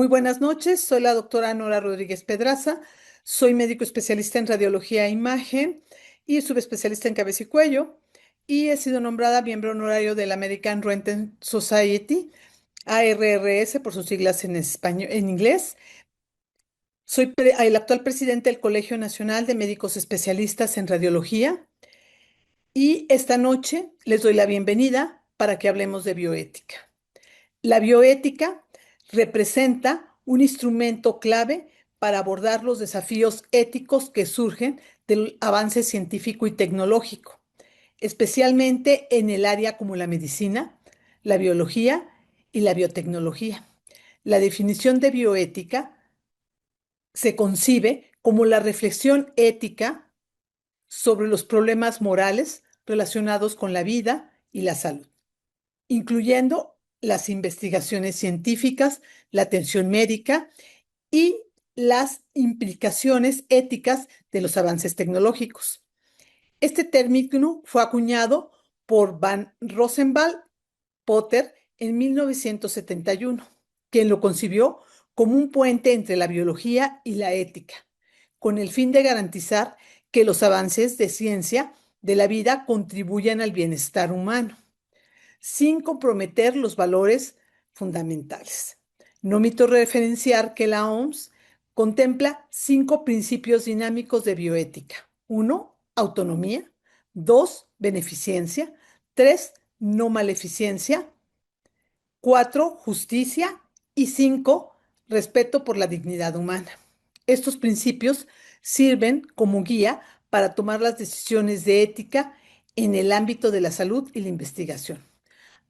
Muy buenas noches, soy la doctora Nora Rodríguez Pedraza, soy médico especialista en radiología e imagen y subespecialista en cabeza y cuello y he sido nombrada miembro honorario del American Renal Society, ARRS por sus siglas en español, en inglés. Soy el actual presidente del Colegio Nacional de Médicos Especialistas en Radiología y esta noche les doy la bienvenida para que hablemos de bioética. La bioética representa un instrumento clave para abordar los desafíos éticos que surgen del avance científico y tecnológico, especialmente en el área como la medicina, la biología y la biotecnología. La definición de bioética se concibe como la reflexión ética sobre los problemas morales relacionados con la vida y la salud, incluyendo las investigaciones científicas, la atención médica y las implicaciones éticas de los avances tecnológicos. Este término fue acuñado por Van Rosenwald Potter en 1971, quien lo concibió como un puente entre la biología y la ética, con el fin de garantizar que los avances de ciencia de la vida contribuyan al bienestar humano sin comprometer los valores fundamentales. No omito referenciar que la OMS contempla 5 principios dinámicos de bioética. 1, autonomía. 2, beneficencia. 3, no maleficencia. 4, justicia. Y 5, respeto por la dignidad humana. Estos principios sirven como guía para tomar las decisiones de ética en el ámbito de la salud y la investigación.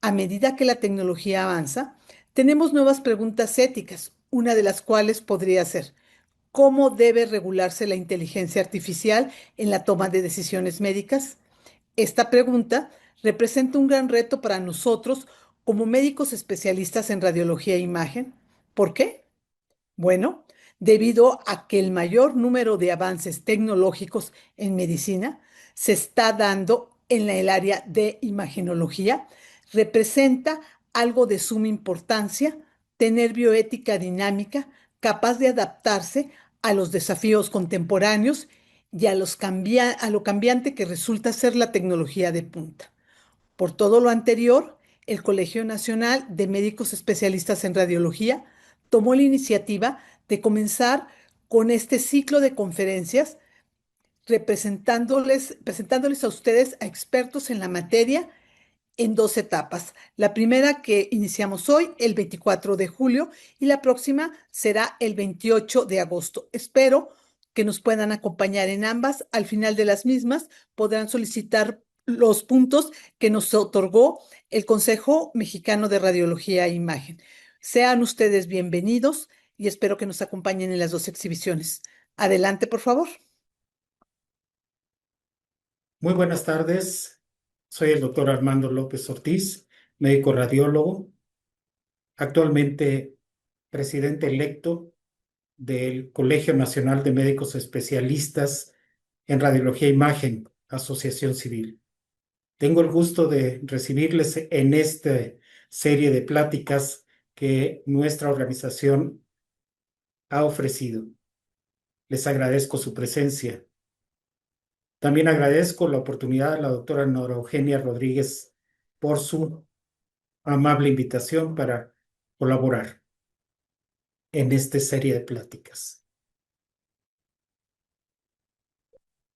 A medida que la tecnología avanza, tenemos nuevas preguntas éticas, una de las cuales podría ser, ¿cómo debe regularse la inteligencia artificial en la toma de decisiones médicas? Esta pregunta representa un gran reto para nosotros como médicos especialistas en radiología e imagen. ¿Por qué? Bueno, debido a que el mayor número de avances tecnológicos en medicina se está dando en el área de imagenología, representa algo de suma importancia tener bioética dinámica capaz de adaptarse a los desafíos contemporáneos y a lo cambiante que resulta ser la tecnología de punta. Por todo lo anterior, el Colegio Nacional de Médicos Especialistas en Radiología tomó la iniciativa de comenzar con este ciclo de conferencias presentándoles a ustedes a expertos en la materia en 2 etapas. La primera que iniciamos hoy, el 24 de julio, y la próxima será el 28 de agosto. Espero que nos puedan acompañar en ambas. Al final de las mismas podrán solicitar los puntos que nos otorgó el Consejo Mexicano de Radiología e Imagen. Sean ustedes bienvenidos y espero que nos acompañen en las 2 exhibiciones. Adelante, por favor. Muy buenas tardes, soy el doctor Armando López Ortiz, médico radiólogo, actualmente presidente electo del Colegio Nacional de Médicos Especialistas en Radiología e Imagen, Asociación Civil. Tengo el gusto de recibirles en esta serie de pláticas que nuestra organización ha ofrecido. Les agradezco su presencia. También agradezco la oportunidad a la doctora Nora Eugenia Rodríguez por su amable invitación para colaborar en esta serie de pláticas.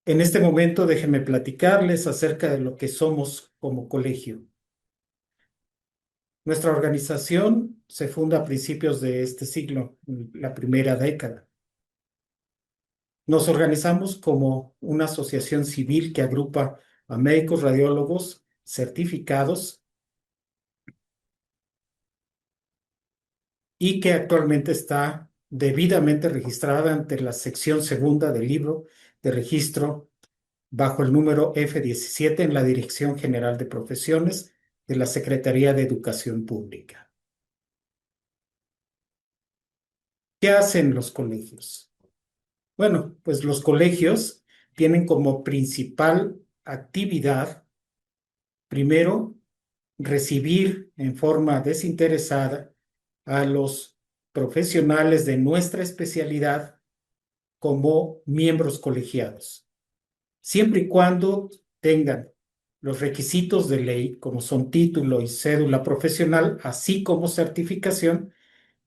En este momento déjenme platicarles acerca de lo que somos como colegio. Nuestra organización se funda a principios de este siglo, la primera década. Nos organizamos como una asociación civil que agrupa a médicos radiólogos certificados y que actualmente está debidamente registrada ante la sección segunda del libro de registro bajo el número F17 en la Dirección General de Profesiones de la Secretaría de Educación Pública. ¿Qué hacen los colegios? Bueno, pues los colegios tienen como principal actividad, primero, recibir en forma desinteresada a los profesionales de nuestra especialidad como miembros colegiados, siempre y cuando tengan los requisitos de ley, como son título y cédula profesional, así como certificación,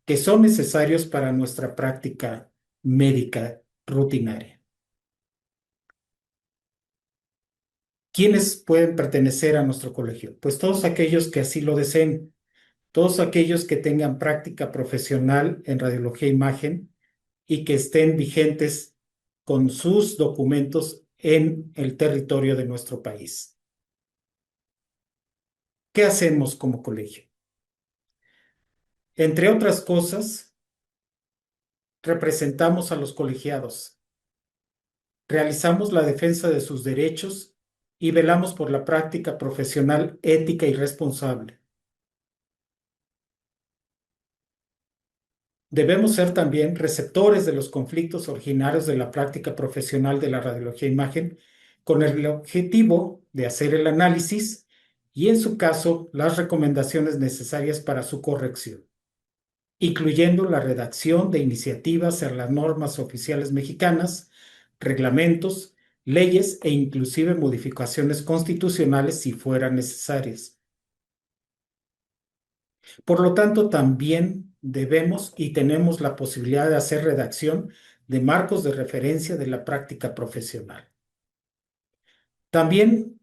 que son necesarios para nuestra práctica médica rutinaria. ¿Quiénes pueden pertenecer a nuestro colegio? Pues todos aquellos que así lo deseen, todos aquellos que tengan práctica profesional en radiología e imagen y que estén vigentes con sus documentos en el territorio de nuestro país. ¿Qué hacemos como colegio? Entre otras cosas, representamos a los colegiados, realizamos la defensa de sus derechos y velamos por la práctica profesional ética y responsable. Debemos ser también receptores de los conflictos originarios de la práctica profesional de la radiología e imagen, con el objetivo de hacer el análisis y, en su caso, las recomendaciones necesarias para su corrección, incluyendo la redacción de iniciativas en las normas oficiales mexicanas, reglamentos, leyes e inclusive modificaciones constitucionales si fueran necesarias. Por lo tanto, también debemos y tenemos la posibilidad de hacer redacción de marcos de referencia de la práctica profesional. También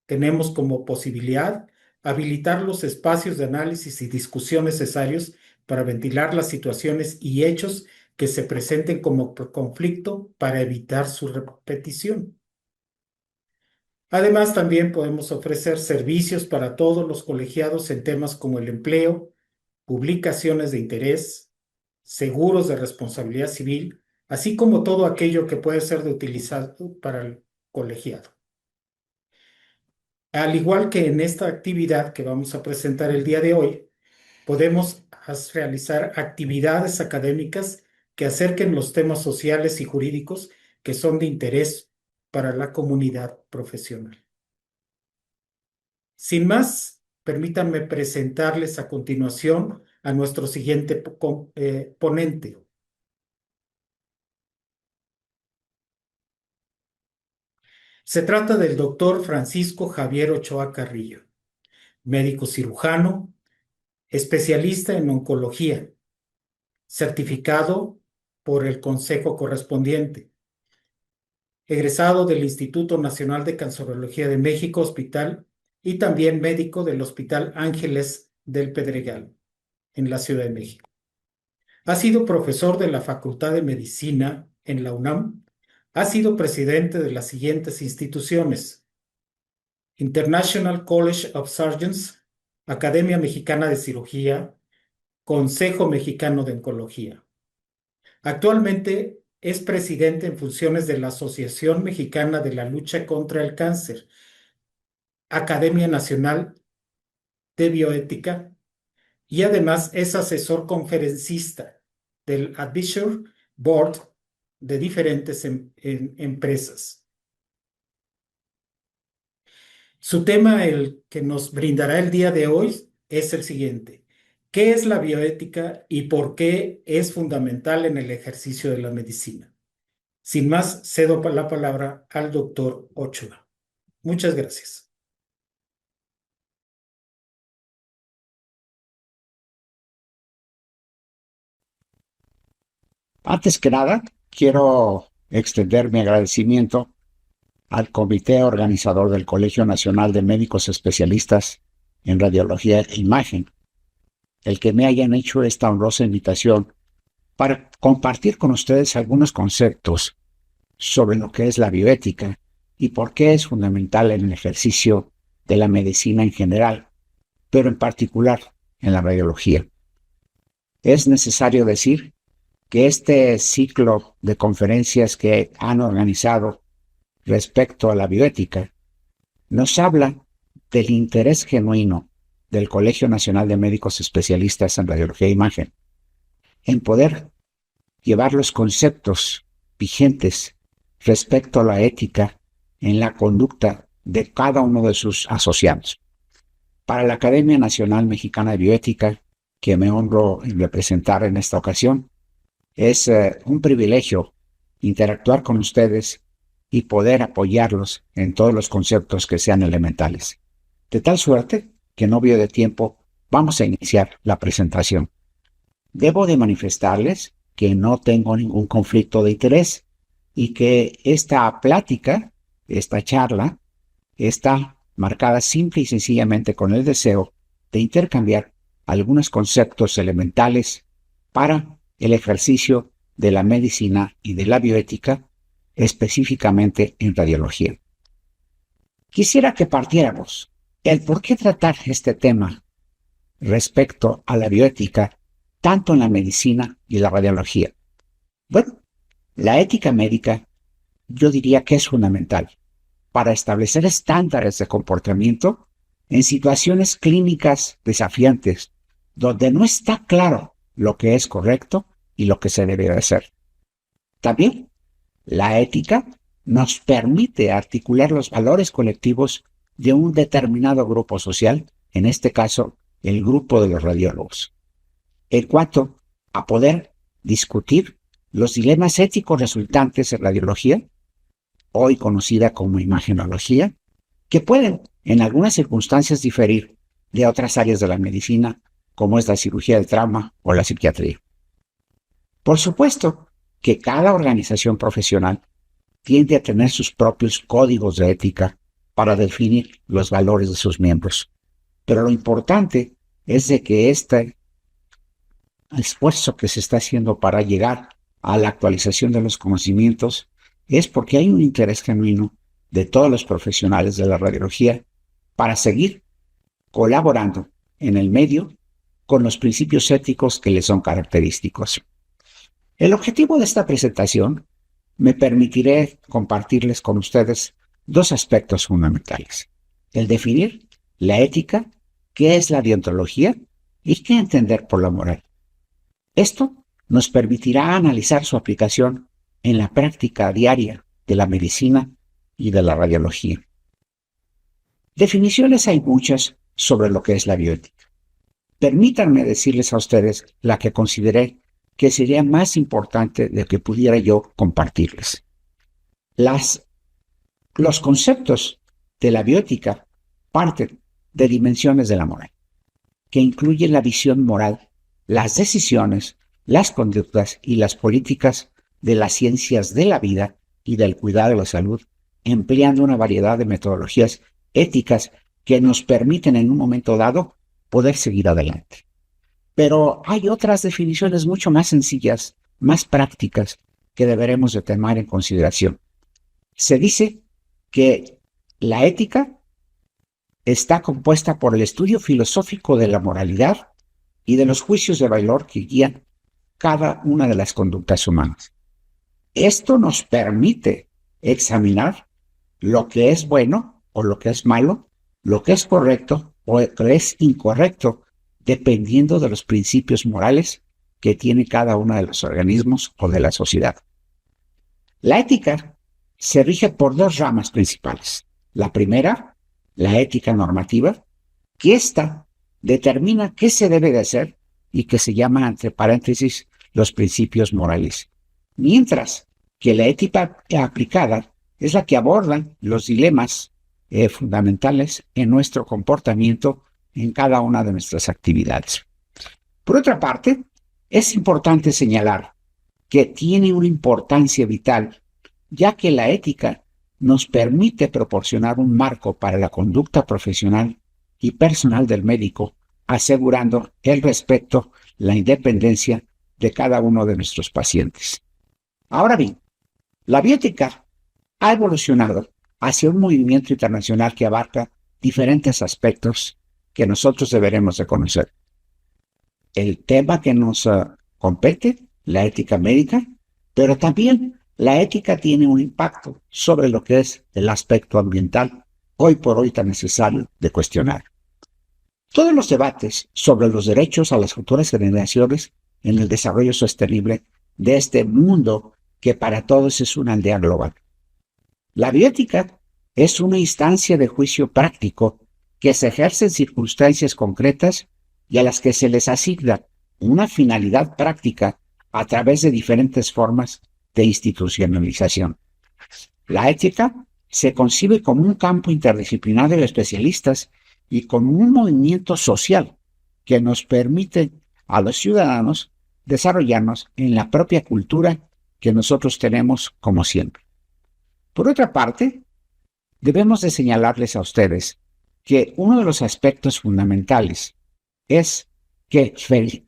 tenemos como posibilidad habilitar los espacios de análisis y discusión necesarios para ventilar las situaciones y hechos que se presenten como conflicto para evitar su repetición. Además, también podemos ofrecer servicios para todos los colegiados en temas como el empleo, publicaciones de interés, seguros de responsabilidad civil, así como todo aquello que puede ser de utilizado para el colegiado. Al igual que en esta actividad que vamos a presentar el día de hoy, podemos realizar actividades académicas que acerquen los temas sociales y jurídicos que son de interés para la comunidad profesional. Sin más, permítanme presentarles a continuación a nuestro siguiente ponente. Se trata del doctor Francisco Javier Ochoa Carrillo, médico cirujano, especialista en oncología, certificado por el consejo correspondiente, egresado del Instituto Nacional de Cancerología de México, Hospital, y también médico del Hospital Ángeles del Pedregal, en la Ciudad de México. Ha sido profesor de la Facultad de Medicina en la UNAM. Ha sido presidente de las siguientes instituciones: International College of Surgeons, Academia Mexicana de Cirugía, Consejo Mexicano de Oncología. Actualmente es presidente en funciones de la Asociación Mexicana de la Lucha contra el Cáncer, Academia Nacional de Bioética, y además es asesor conferencista del Advisory Board de diferentes empresas. Su tema, el que nos brindará el día de hoy, es el siguiente: ¿qué es la bioética y por qué es fundamental en el ejercicio de la medicina? Sin más, cedo la palabra al doctor Ochoa. Muchas gracias. Antes que nada, quiero extender mi agradecimiento al comité organizador del Colegio Nacional de Médicos Especialistas en Radiología e Imagen, el que me hayan hecho esta honrosa invitación para compartir con ustedes algunos conceptos sobre lo que es la bioética y por qué es fundamental en el ejercicio de la medicina en general, pero en particular en la radiología. Es necesario decir que este ciclo de conferencias que han organizado respecto a la bioética nos habla del interés genuino del Colegio Nacional de Médicos Especialistas en Radiología e Imagen en poder llevar los conceptos vigentes respecto a la ética en la conducta de cada uno de sus asociados. Para la Academia Nacional Mexicana de Bioética que me honro en representar en esta ocasión. Es un privilegio interactuar con ustedes y poder apoyarlos en todos los conceptos que sean elementales. De tal suerte que no veo de tiempo, vamos a iniciar la presentación. Debo de manifestarles que no tengo ningún conflicto de interés y que esta plática, esta charla, está marcada simple y sencillamente con el deseo de intercambiar algunos conceptos elementales para el ejercicio de la medicina y de la bioética, específicamente en radiología. Quisiera que partiéramos el por qué tratar este tema respecto a la bioética, tanto en la medicina y la radiología. Bueno, la ética médica yo diría que es fundamental para establecer estándares de comportamiento en situaciones clínicas desafiantes, donde no está claro lo que es correcto y lo que se debe hacer. También, la ética nos permite articular los valores colectivos de un determinado grupo social, en este caso, el grupo de los radiólogos. En cuanto a poder discutir los dilemas éticos resultantes en radiología, hoy conocida como imagenología, que pueden en algunas circunstancias diferir de otras áreas de la medicina, como es la cirugía del trauma o la psiquiatría. Por supuesto que cada organización profesional tiende a tener sus propios códigos de ética para definir los valores de sus miembros. Pero lo importante es de que este esfuerzo que se está haciendo para llegar a la actualización de los conocimientos es porque hay un interés genuino de todos los profesionales de la radiología para seguir colaborando en el medio con los principios éticos que les son característicos. El objetivo de esta presentación me permitiré compartirles con ustedes dos aspectos fundamentales: el definir la ética, qué es la deontología y qué entender por la moral. Esto nos permitirá analizar su aplicación en la práctica diaria de la medicina y de la radiología. Definiciones hay muchas sobre lo que es la bioética. Permítanme decirles a ustedes la que consideré que sería más importante de que pudiera yo compartirles. Los conceptos de la bioética parten de dimensiones de la moral, que incluyen la visión moral, las decisiones, las conductas y las políticas de las ciencias de la vida y del cuidado de la salud, empleando una variedad de metodologías éticas que nos permiten en un momento dado poder seguir adelante. Pero hay otras definiciones mucho más sencillas, más prácticas, que deberemos de tomar en consideración. Se dice que la ética está compuesta por el estudio filosófico de la moralidad y de los juicios de valor que guían cada una de las conductas humanas. Esto nos permite examinar lo que es bueno o lo que es malo, lo que es correcto o lo que es incorrecto, dependiendo de los principios morales que tiene cada uno de los organismos o de la sociedad. La ética se rige por dos ramas principales. La primera, la ética normativa, que ésta determina qué se debe de hacer y que se llama, entre paréntesis, los principios morales. Mientras que la ética aplicada es la que aborda los dilemas fundamentales en nuestro comportamiento en cada una de nuestras actividades. Por otra parte, es importante señalar que tiene una importancia vital, ya que la ética nos permite proporcionar un marco para la conducta profesional y personal del médico, asegurando el respeto, la independencia de cada uno de nuestros pacientes. Ahora bien, la bioética ha evolucionado hacia un movimiento internacional que abarca diferentes aspectos que nosotros deberemos de conocer. El tema que nos compete, la ética médica, pero también la ética tiene un impacto sobre lo que es el aspecto ambiental, hoy por hoy tan necesario de cuestionar. Todos los debates sobre los derechos a las futuras generaciones en el desarrollo sostenible de este mundo que para todos es una aldea global. La bioética es una instancia de juicio práctico que se ejerce en circunstancias concretas y a las que se les asigna una finalidad práctica a través de diferentes formas de institucionalización. La ética se concibe como un campo interdisciplinario de especialistas y como un movimiento social que nos permite a los ciudadanos desarrollarnos en la propia cultura que nosotros tenemos como siempre. Por otra parte, debemos de señalarles a ustedes que uno de los aspectos fundamentales es que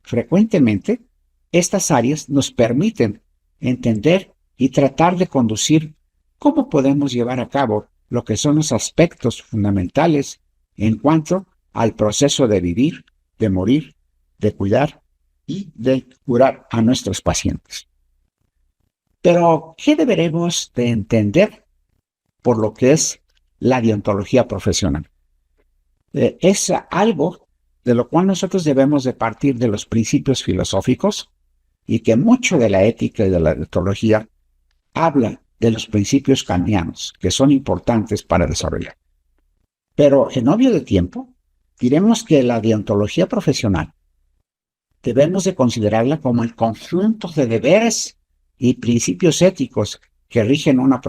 frecuentemente estas áreas nos permiten entender y tratar de conducir cómo podemos llevar a cabo lo que son los aspectos fundamentales en cuanto al proceso de vivir, de morir, de cuidar y de curar a nuestros pacientes. Pero, ¿qué deberemos de entender por lo que es la deontología profesional? Es algo de lo cual nosotros debemos de partir de los principios filosóficos y que mucho de la ética y de la deontología habla de los principios kantianos, que son importantes para desarrollar. Pero en obvio de tiempo, diremos que la deontología profesional debemos de considerarla como el conjunto de deberes y principios éticos que rigen una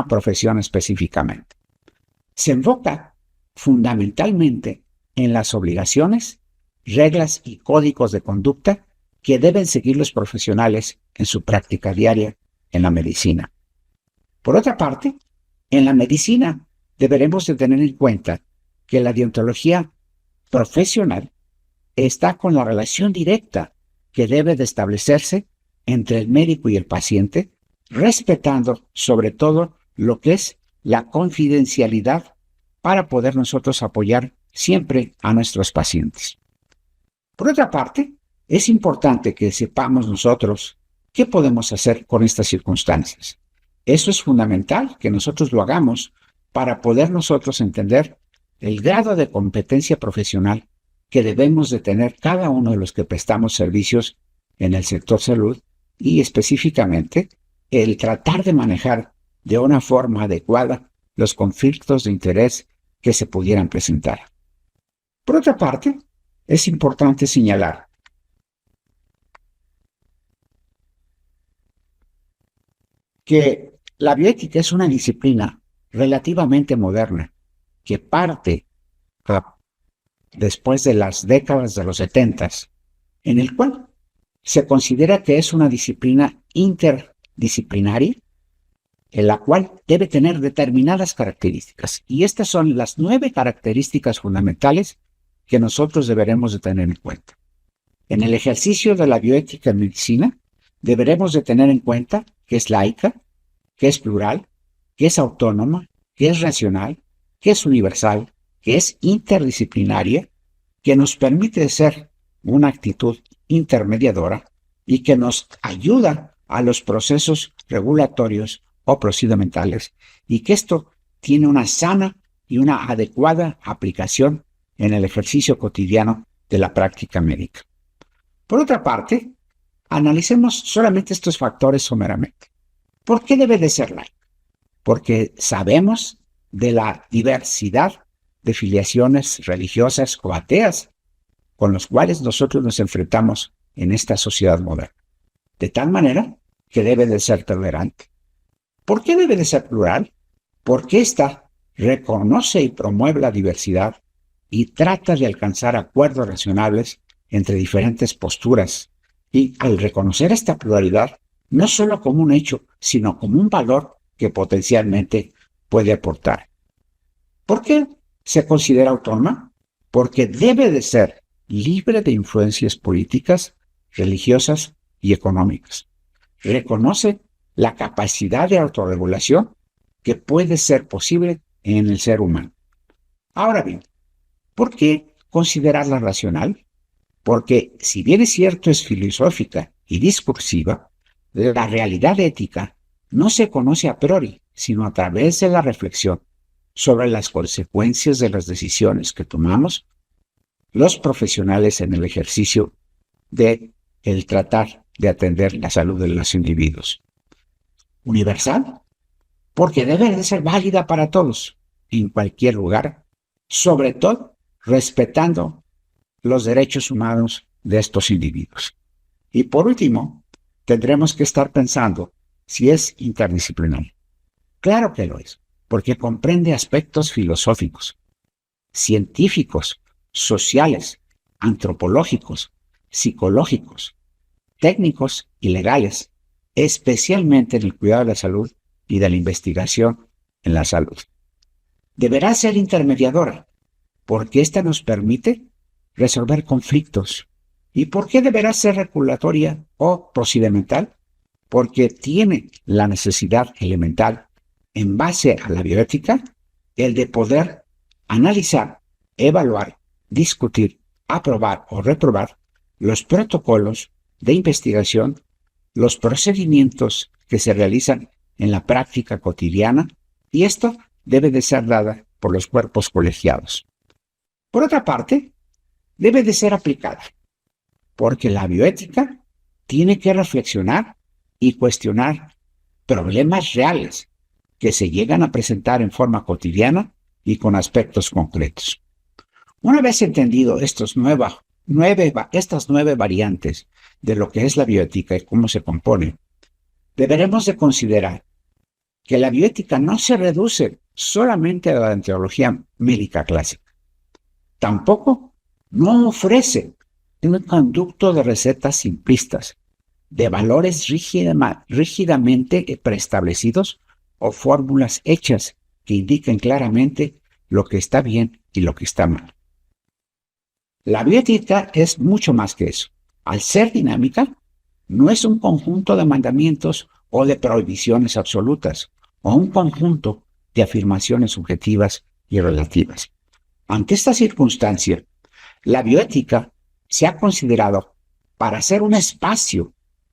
profesión específicamente. Se enfoca fundamentalmente en las obligaciones, reglas y códigos de conducta que deben seguir los profesionales en su práctica diaria en la medicina. Por otra parte, en la medicina deberemos de tener en cuenta que la deontología profesional está con la relación directa que debe de establecerse entre el médico y el paciente, respetando sobre todo lo que es la confidencialidad para poder nosotros apoyar siempre a nuestros pacientes. Por otra parte, es importante que sepamos nosotros qué podemos hacer con estas circunstancias. Eso es fundamental que nosotros lo hagamos para poder nosotros entender el grado de competencia profesional que debemos de tener cada uno de los que prestamos servicios en el sector salud y específicamente el tratar de manejar de una forma adecuada los conflictos de interés que se pudieran presentar. Por otra parte, es importante señalar que la bioética es una disciplina relativamente moderna que parte después de las décadas de los 70, en el cual se considera que es una disciplina interdisciplinaria en la cual debe tener determinadas características. Y estas son las 9 características fundamentales que nosotros deberemos de tener en cuenta. En el ejercicio de la bioética en medicina, deberemos de tener en cuenta que es laica, que es plural, que es autónoma, que es racional, que es universal, que es interdisciplinaria, que nos permite ser una actitud intermediadora y que nos ayuda a los procesos regulatorios o procedimentales y que esto tiene una sana y una adecuada aplicación en el ejercicio cotidiano de la práctica médica. Por otra parte, analicemos solamente estos factores someramente. ¿Por qué debe de ser laica? Porque sabemos de la diversidad de filiaciones religiosas o ateas con los cuales nosotros nos enfrentamos en esta sociedad moderna. De tal manera que debe de ser tolerante. ¿Por qué debe de ser plural? Porque ésta reconoce y promueve la diversidad y trata de alcanzar acuerdos razonables entre diferentes posturas. Y al reconocer esta pluralidad, no solo como un hecho, sino como un valor que potencialmente puede aportar. ¿Por qué se considera autónoma? Porque debe de ser libre de influencias políticas, religiosas y económicas. Reconoce la capacidad de autorregulación que puede ser posible en el ser humano. Ahora bien, ¿por qué considerarla racional? Porque si bien es cierto es filosófica y discursiva, la realidad ética no se conoce a priori, sino a través de la reflexión sobre las consecuencias de las decisiones que tomamos los profesionales en el ejercicio de el tratar de atender la salud de los individuos. Universal, porque debe de ser válida para todos, en cualquier lugar, sobre todo respetando los derechos humanos de estos individuos. Y por último, tendremos que estar pensando si es interdisciplinario. Claro que lo es, porque comprende aspectos filosóficos, científicos, sociales, antropológicos, psicológicos, técnicos y legales, especialmente en el cuidado de la salud y de la investigación en la salud. Deberá ser intermediadora, porque ésta nos permite resolver conflictos. ¿Y por qué deberá ser regulatoria o procedimental? Porque tiene la necesidad elemental, en base a la bioética, el de poder analizar, evaluar, discutir, aprobar o reprobar los protocolos de investigación, los procedimientos que se realizan en la práctica cotidiana, y esto debe de ser dada por los cuerpos colegiados. Por otra parte, debe de ser aplicada, porque la bioética tiene que reflexionar y cuestionar problemas reales que se llegan a presentar en forma cotidiana y con aspectos concretos. Una vez entendido estas 9 variantes de lo que es la bioética y cómo se compone, deberemos de considerar que la bioética no se reduce solamente a la teología médica clásica. Tampoco no ofrece un conducto de recetas simplistas, de valores rígidamente preestablecidos o fórmulas hechas que indiquen claramente lo que está bien y lo que está mal. La bioética es mucho más que eso. Al ser dinámica, no es un conjunto de mandamientos o de prohibiciones absolutas, o un conjunto de afirmaciones subjetivas y relativas. Ante esta circunstancia, la bioética se ha considerado para ser un espacio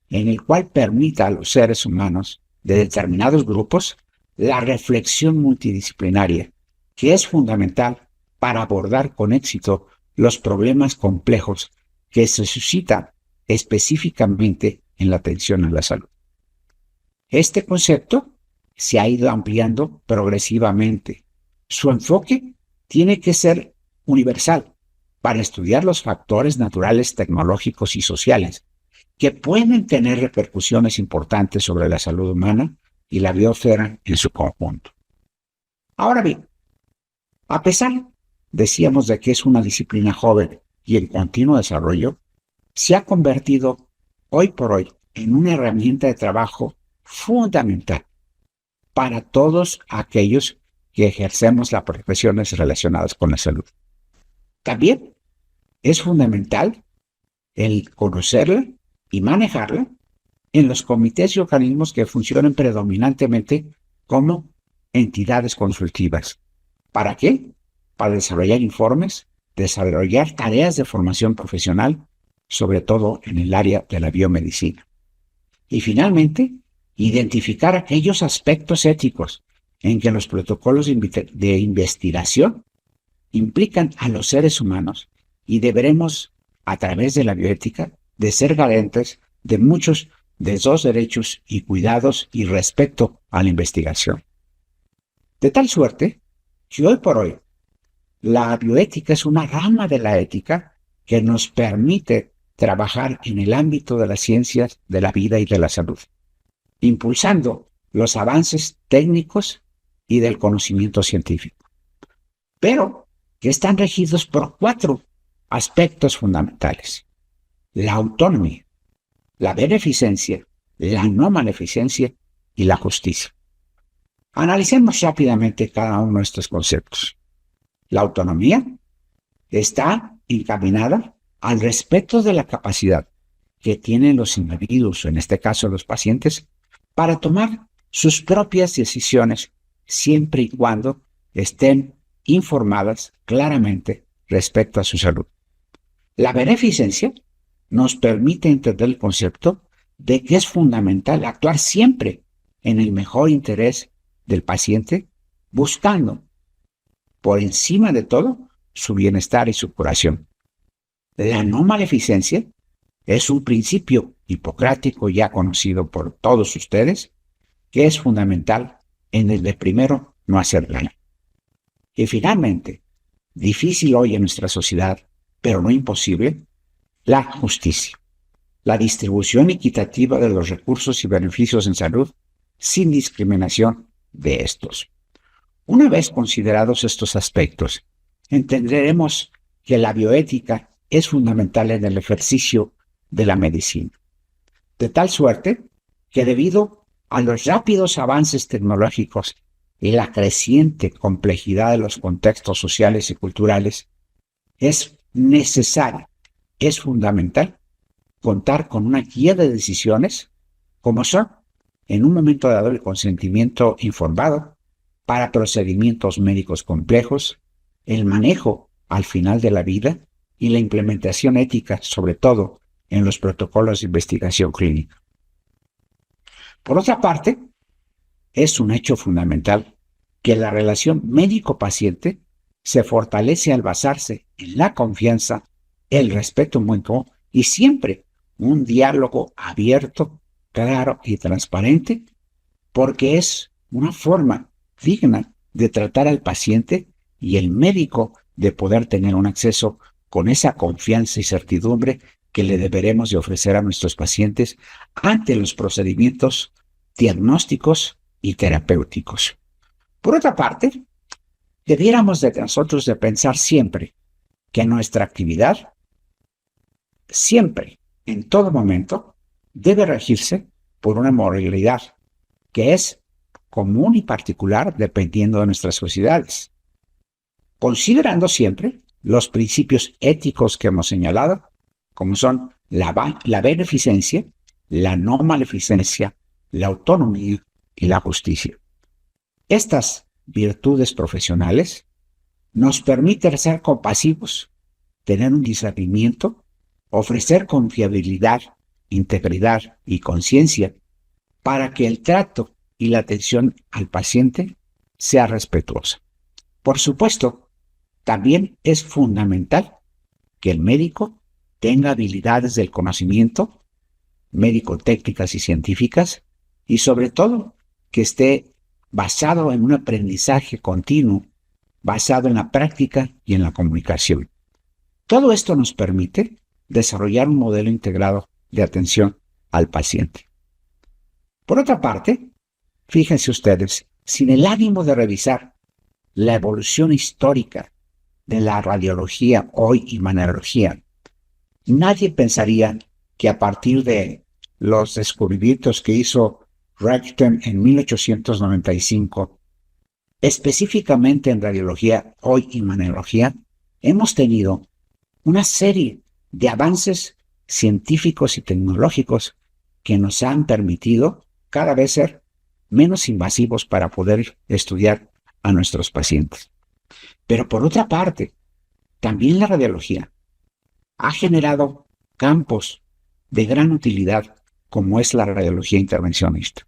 en el cual permita a los seres humanos de determinados grupos la reflexión multidisciplinaria, que es fundamental para abordar con éxito los problemas complejos que se suscitan específicamente en la atención a la salud. Este concepto se ha ido ampliando progresivamente. Su enfoque tiene que ser universal para estudiar los factores naturales, tecnológicos y sociales que pueden tener repercusiones importantes sobre la salud humana y la biosfera en su conjunto. Ahora bien, a pesar, decíamos, de que es una disciplina joven y en continuo desarrollo, se ha convertido hoy por hoy en una herramienta de trabajo fundamental para todos aquellos que ejercemos las profesiones relacionadas con la salud. También es fundamental el conocerla y manejarla en los comités y organismos que funcionan predominantemente como entidades consultivas. ¿Para qué? Para desarrollar informes, desarrollar tareas de formación profesional, sobre todo en el área de la biomedicina. Y finalmente, identificar aquellos aspectos éticos en que los protocolos de investigación implican a los seres humanos y deberemos, a través de la bioética, de ser garantes de muchos de esos derechos y cuidados y respeto a la investigación. De tal suerte que hoy por hoy la bioética es una rama de la ética que nos permite trabajar en el ámbito de las ciencias de la vida y de la salud, impulsando los avances técnicos y del conocimiento científico, pero que están regidos por 4 aspectos fundamentales: la autonomía, la beneficencia, la no maleficencia y la justicia. Analicemos rápidamente cada uno de estos conceptos. La autonomía está encaminada al respeto de la capacidad que tienen los individuos, en este caso los pacientes, para tomar sus propias decisiones siempre y cuando estén informadas claramente respecto a su salud. La beneficencia nos permite entender el concepto de que es fundamental actuar siempre en el mejor interés del paciente, buscando, por encima de todo, su bienestar y su curación. La no maleficencia es un principio hipocrático ya conocido por todos ustedes, que es fundamental en el de primero no hacer daño. Y finalmente, difícil hoy en nuestra sociedad pero no imposible, la justicia, la distribución equitativa de los recursos y beneficios en salud sin discriminación de estos. Una vez considerados estos aspectos, entenderemos que la bioética es fundamental en el ejercicio de la medicina, de tal suerte que debido a los rápidos avances tecnológicos y la creciente complejidad de los contextos sociales y culturales, es necesario, es fundamental contar con una guía de decisiones, como son, en un momento dado, el consentimiento informado para procedimientos médicos complejos, el manejo al final de la vida y la implementación ética, sobre todo en los protocolos de investigación clínica. Por otra parte, es un hecho fundamental que la relación médico-paciente se fortalece al basarse en la confianza, el respeto mutuo y siempre un diálogo abierto, claro y transparente, porque es una forma digna de tratar al paciente y el médico de poder tener un acceso con esa confianza y certidumbre que le deberemos de ofrecer a nuestros pacientes ante los procedimientos diagnósticos y terapéuticos. Por otra parte, debiéramos de nosotros de pensar siempre que nuestra actividad, siempre, en todo momento, debe regirse por una moralidad que es común y particular dependiendo de nuestras sociedades, considerando siempre los principios éticos que hemos señalado, como son la beneficencia, la no maleficencia, la autonomía y la justicia. Estas virtudes profesionales nos permiten ser compasivos, tener un discernimiento, ofrecer confiabilidad, integridad y conciencia para que el trato y la atención al paciente sea respetuosa. Por supuesto, también es fundamental que el médico tenga habilidades del conocimiento, médico-técnicas y científicas, y sobre todo que esté basado en un aprendizaje continuo, basado en la práctica y en la comunicación. Todo esto nos permite desarrollar un modelo integrado de atención al paciente. Por otra parte, fíjense ustedes, sin el ánimo de revisar la evolución histórica de la radiología hoy y imagenología, nadie pensaría que a partir de los descubrimientos que hizo Röntgen en 1895, específicamente en radiología hoy y imagenología, hemos tenido una serie de avances científicos y tecnológicos que nos han permitido cada vez ser menos invasivos para poder estudiar a nuestros pacientes. Pero por otra parte, también la radiología ha generado campos de gran utilidad como es la radiología intervencionista,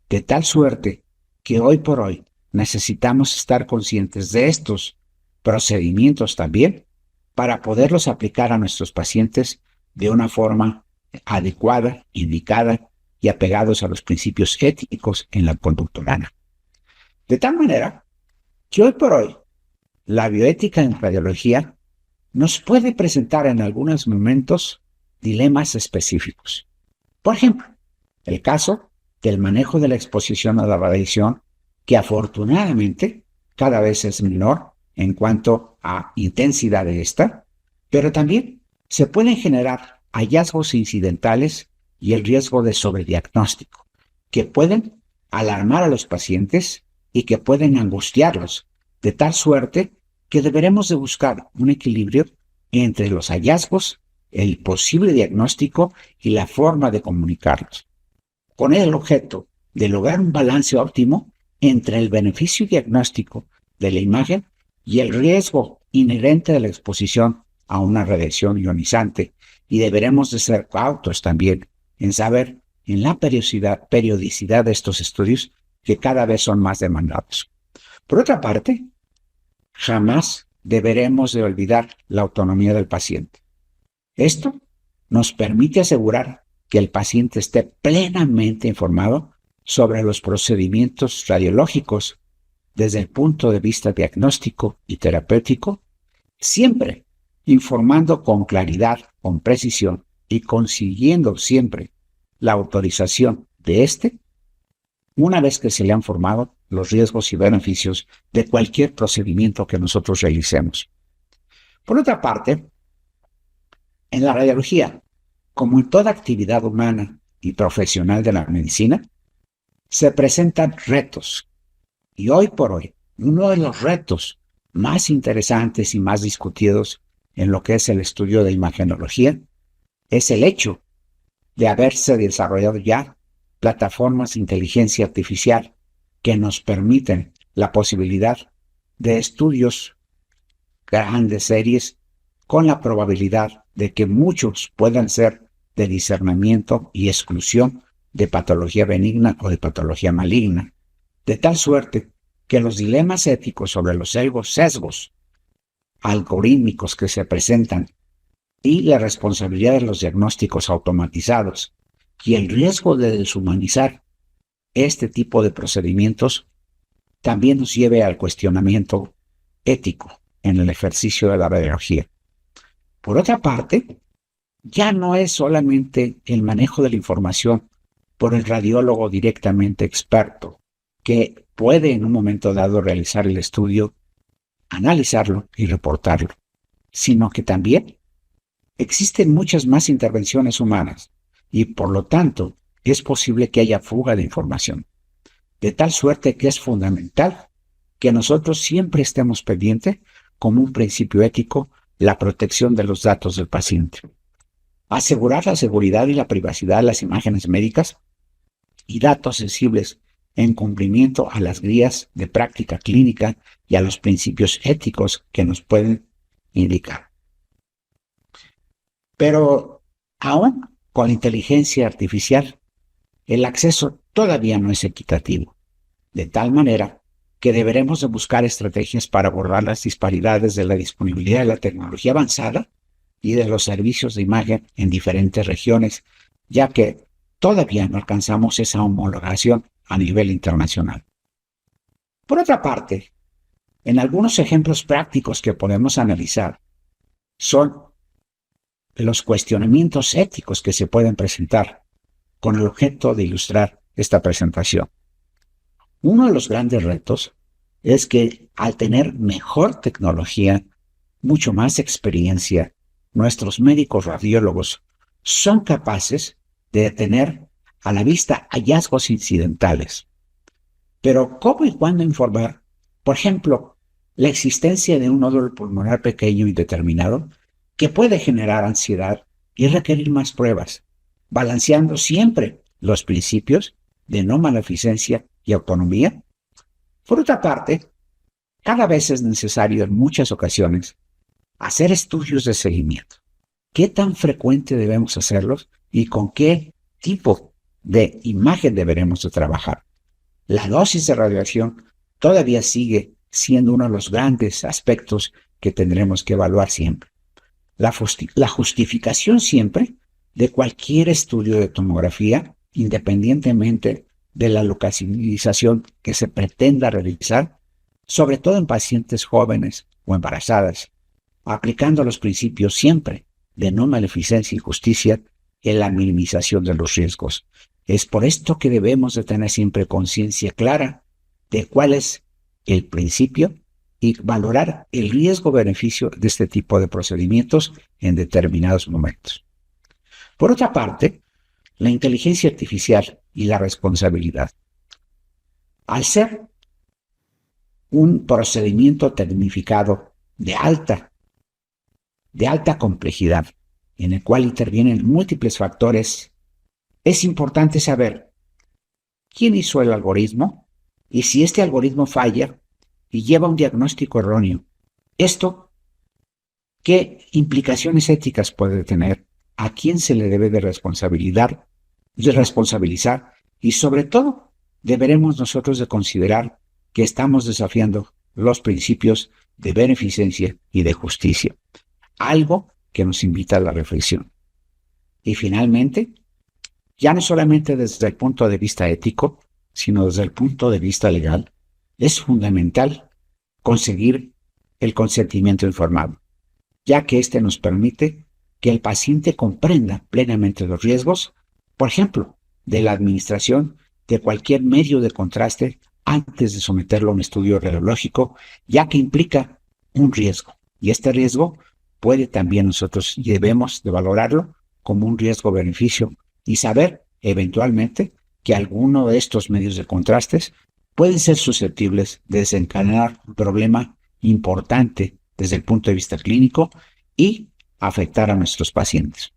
de tal suerte que hoy por hoy necesitamos estar conscientes de estos procedimientos también para poderlos aplicar a nuestros pacientes de una forma adecuada, indicada y apegados a los principios éticos en la conducta humana. De tal manera que hoy por hoy la bioética en radiología nos puede presentar en algunos momentos dilemas específicos. Por ejemplo, el caso del manejo de la exposición a la radiación, que afortunadamente cada vez es menor en cuanto a intensidad de esta, pero también se pueden generar hallazgos incidentales y el riesgo de sobrediagnóstico, que pueden alarmar a los pacientes y que pueden angustiarlos, de tal suerte que deberemos de buscar un equilibrio entre los hallazgos, el posible diagnóstico y la forma de comunicarlos, con el objeto de lograr un balance óptimo entre el beneficio diagnóstico de la imagen y el riesgo inherente de la exposición a una radiación ionizante, y deberemos de ser cautos también en saber en la periodicidad de estos estudios que cada vez son más demandados. Por otra parte, jamás deberemos de olvidar la autonomía del paciente. Esto nos permite asegurar que el paciente esté plenamente informado sobre los procedimientos radiológicos desde el punto de vista diagnóstico y terapéutico, siempre informando con claridad, con precisión y consiguiendo siempre la autorización de éste, una vez que se le han formado los riesgos y beneficios de cualquier procedimiento que nosotros realicemos. Por otra parte, en la radiología, como en toda actividad humana y profesional de la medicina, se presentan retos. Y hoy por hoy, uno de los retos más interesantes y más discutidos en lo que es el estudio de imagenología es el hecho de haberse desarrollado ya plataformas de inteligencia artificial que nos permiten la posibilidad de estudios, grandes series, con la probabilidad de que muchos puedan ser de discernimiento y exclusión de patología benigna o de patología maligna, de tal suerte que los dilemas éticos sobre los sesgos algorítmicos que se presentan y la responsabilidad de los diagnósticos automatizados y el riesgo de deshumanizar este tipo de procedimientos también nos lleve al cuestionamiento ético en el ejercicio de la radiología. Por otra parte, ya no es solamente el manejo de la información por el radiólogo directamente experto, que puede en un momento dado realizar el estudio, analizarlo y reportarlo, sino que también existen muchas más intervenciones humanas y por lo tanto es posible que haya fuga de información, de tal suerte que es fundamental que nosotros siempre estemos pendientes como un principio ético la protección de los datos del paciente. Asegurar la seguridad y la privacidad de las imágenes médicas y datos sensibles en cumplimiento a las guías de práctica clínica y a los principios éticos que nos pueden indicar. Pero aún con inteligencia artificial, el acceso todavía no es equitativo, de tal manera que deberemos de buscar estrategias para abordar las disparidades de la disponibilidad de la tecnología avanzada y de los servicios de imagen en diferentes regiones, ya que todavía no alcanzamos esa homologación a nivel internacional. Por otra parte, en algunos ejemplos prácticos que podemos analizar son los cuestionamientos éticos que se pueden presentar con el objeto de ilustrar esta presentación. Uno de los grandes retos es que al tener mejor tecnología, mucho más experiencia, nuestros médicos radiólogos son capaces de tener a la vista hallazgos incidentales. Pero ¿cómo y cuándo informar? Por ejemplo, la existencia de un nódulo pulmonar pequeño indeterminado que puede generar ansiedad y requerir más pruebas, balanceando siempre los principios de no maleficencia y autonomía. Por otra parte, cada vez es necesario en muchas ocasiones hacer estudios de seguimiento. ¿Qué tan frecuente debemos hacerlos y con qué tipo de imagen deberemos de trabajar? La dosis de radiación todavía sigue siendo uno de los grandes aspectos que tendremos que evaluar siempre. La justificación siempre de cualquier estudio de tomografía, independientemente de la localización que se pretenda realizar, sobre todo en pacientes jóvenes o embarazadas, aplicando los principios siempre de no maleficencia y justicia en la minimización de los riesgos. Es por esto que debemos de tener siempre conciencia clara de cuál es el principio y valorar el riesgo-beneficio de este tipo de procedimientos en determinados momentos. Por otra parte, la inteligencia artificial y la responsabilidad. Al ser un procedimiento tecnificado de alta complejidad, en el cual intervienen múltiples factores, es importante saber quién hizo el algoritmo y si este algoritmo falla y lleva un diagnóstico erróneo. Esto, ¿qué implicaciones éticas puede tener? ¿A quién se le debe de responsabilizar? Y sobre todo, deberemos nosotros de considerar que estamos desafiando los principios de beneficencia y de justicia, algo que nos invita a la reflexión. Y finalmente, ya no solamente desde el punto de vista ético, sino desde el punto de vista legal, es fundamental conseguir el consentimiento informado, ya que éste nos permite que el paciente comprenda plenamente los riesgos, por ejemplo, de la administración de cualquier medio de contraste antes de someterlo a un estudio radiológico, ya que implica un riesgo. Y este riesgo puede también nosotros debemos de valorarlo como un riesgo-beneficio y saber eventualmente que alguno de estos medios de contrastes pueden ser susceptibles de desencadenar un problema importante desde el punto de vista clínico y afectar a nuestros pacientes.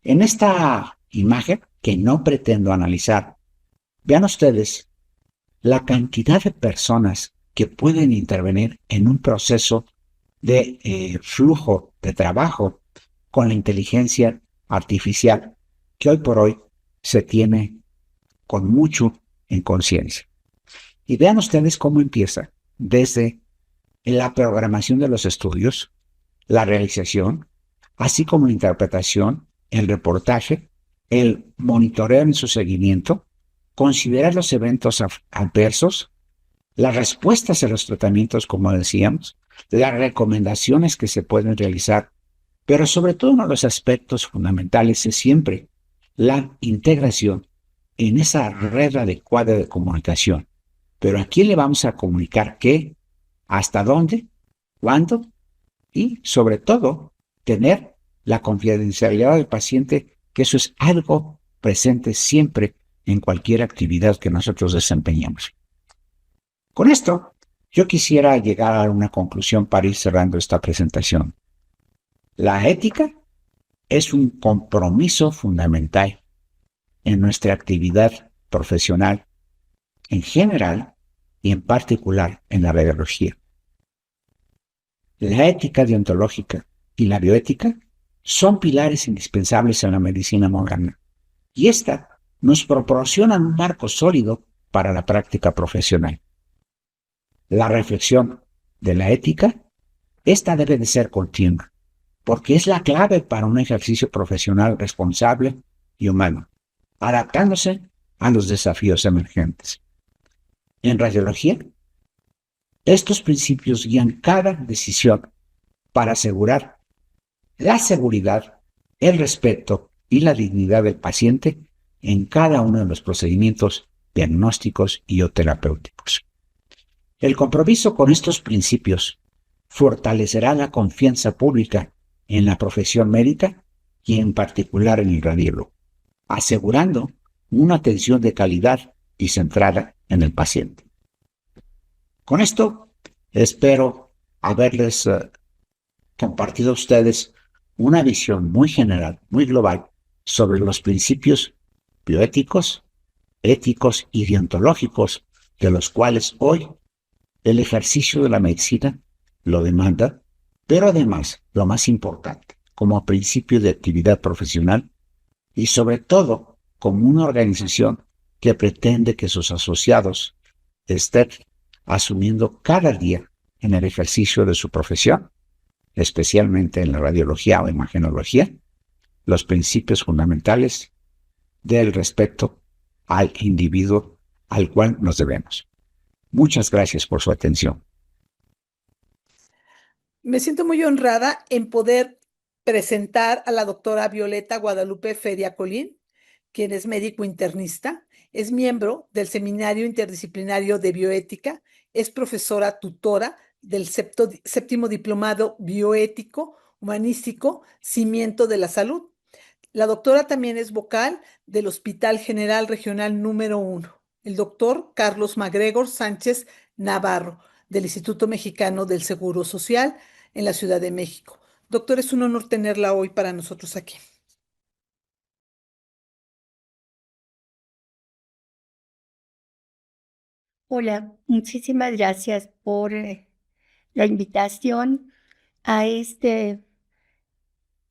En esta imagen, que no pretendo analizar, vean ustedes la cantidad de personas que pueden intervenir en un proceso de flujo de trabajo con la inteligencia artificial que hoy por hoy se tiene con mucho en conciencia. Y vean ustedes cómo empieza desde la programación de los estudios, la realización, así como la interpretación, el reportaje, el monitoreo en su seguimiento, considerar los eventos adversos, las respuestas a los tratamientos, como decíamos, las recomendaciones que se pueden realizar, pero sobre todo uno de los aspectos fundamentales es siempre la integración en esa red adecuada de comunicación. Pero ¿a quién le vamos a comunicar qué? ¿Hasta dónde? ¿Cuándo? Y sobre todo, tener la confidencialidad del paciente, que eso es algo presente siempre en cualquier actividad que nosotros desempeñemos. Con esto, yo quisiera llegar a una conclusión para ir cerrando esta presentación. La ética es un compromiso fundamental en nuestra actividad profesional en general y en particular en la radiología. La ética deontológica y la bioética son pilares indispensables en la medicina moderna, y esta nos proporciona un marco sólido para la práctica profesional. La reflexión de la ética, esta debe de ser continua, porque es la clave para un ejercicio profesional responsable y humano, adaptándose a los desafíos emergentes. En radiología, estos principios guían cada decisión para asegurar la seguridad, el respeto y la dignidad del paciente en cada uno de los procedimientos diagnósticos y o terapéuticos. El compromiso con estos principios fortalecerá la confianza pública en la profesión médica y en particular en el radiólogo, asegurando una atención de calidad y centrada en el paciente. Con esto, espero haberles compartido a ustedes una visión muy general, muy global, sobre los principios bioéticos, éticos y deontológicos de los cuales hoy el ejercicio de la medicina lo demanda, pero además, lo más importante, como principio de actividad profesional y sobre todo como una organización que pretende que sus asociados estén asumiendo cada día en el ejercicio de su profesión, especialmente en la radiología o imagenología, los principios fundamentales del respeto al individuo al cual nos debemos. Muchas gracias por su atención. Me siento muy honrada en poder presentar a la doctora Violeta Guadalupe Feria Colín, quien es médico internista, es miembro del Seminario Interdisciplinario de Bioética, es profesora tutora del séptimo diplomado bioético humanístico Cimiento de la Salud. La doctora también es vocal del Hospital General Regional número 1, el doctor Carlos MacGregor Sánchez Navarro, del Instituto Mexicano del Seguro Social en la Ciudad de México. Doctor, es un honor tenerla hoy para nosotros aquí. Hola, muchísimas gracias por la invitación a este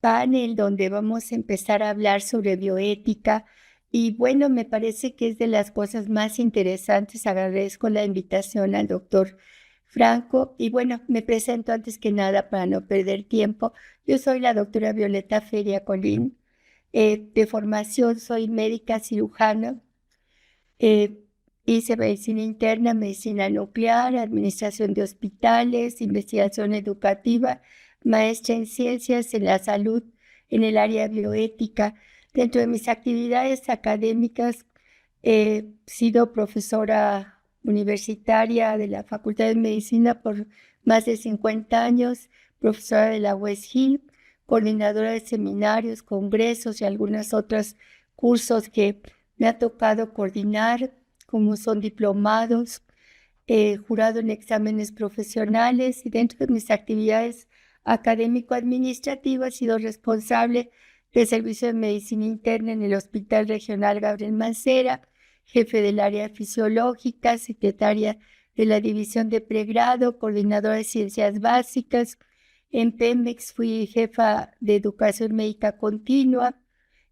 panel donde vamos a empezar a hablar sobre bioética. Y bueno, me parece que es de las cosas más interesantes. Agradezco la invitación al doctor Franco. Y bueno, me presento antes que nada para no perder tiempo. Yo soy la doctora Violeta Feria Colín. De formación soy médica cirujana. Hice medicina interna, medicina nuclear, administración de hospitales, investigación educativa, maestra en ciencias en la salud en el área bioética. Dentro de mis actividades académicas he sido profesora universitaria de la Facultad de Medicina por más de 50 años, profesora de la West Hill, coordinadora de seminarios, congresos y algunos otros cursos que me ha tocado coordinar, como son diplomados, jurado en exámenes profesionales, y dentro de mis actividades académico-administrativas he sido responsable del Servicio de Medicina Interna en el Hospital Regional Gabriel Mancera, jefe del área fisiológica, secretaria de la División de Pregrado, coordinadora de Ciencias Básicas. En Pemex fui jefa de Educación Médica Continua.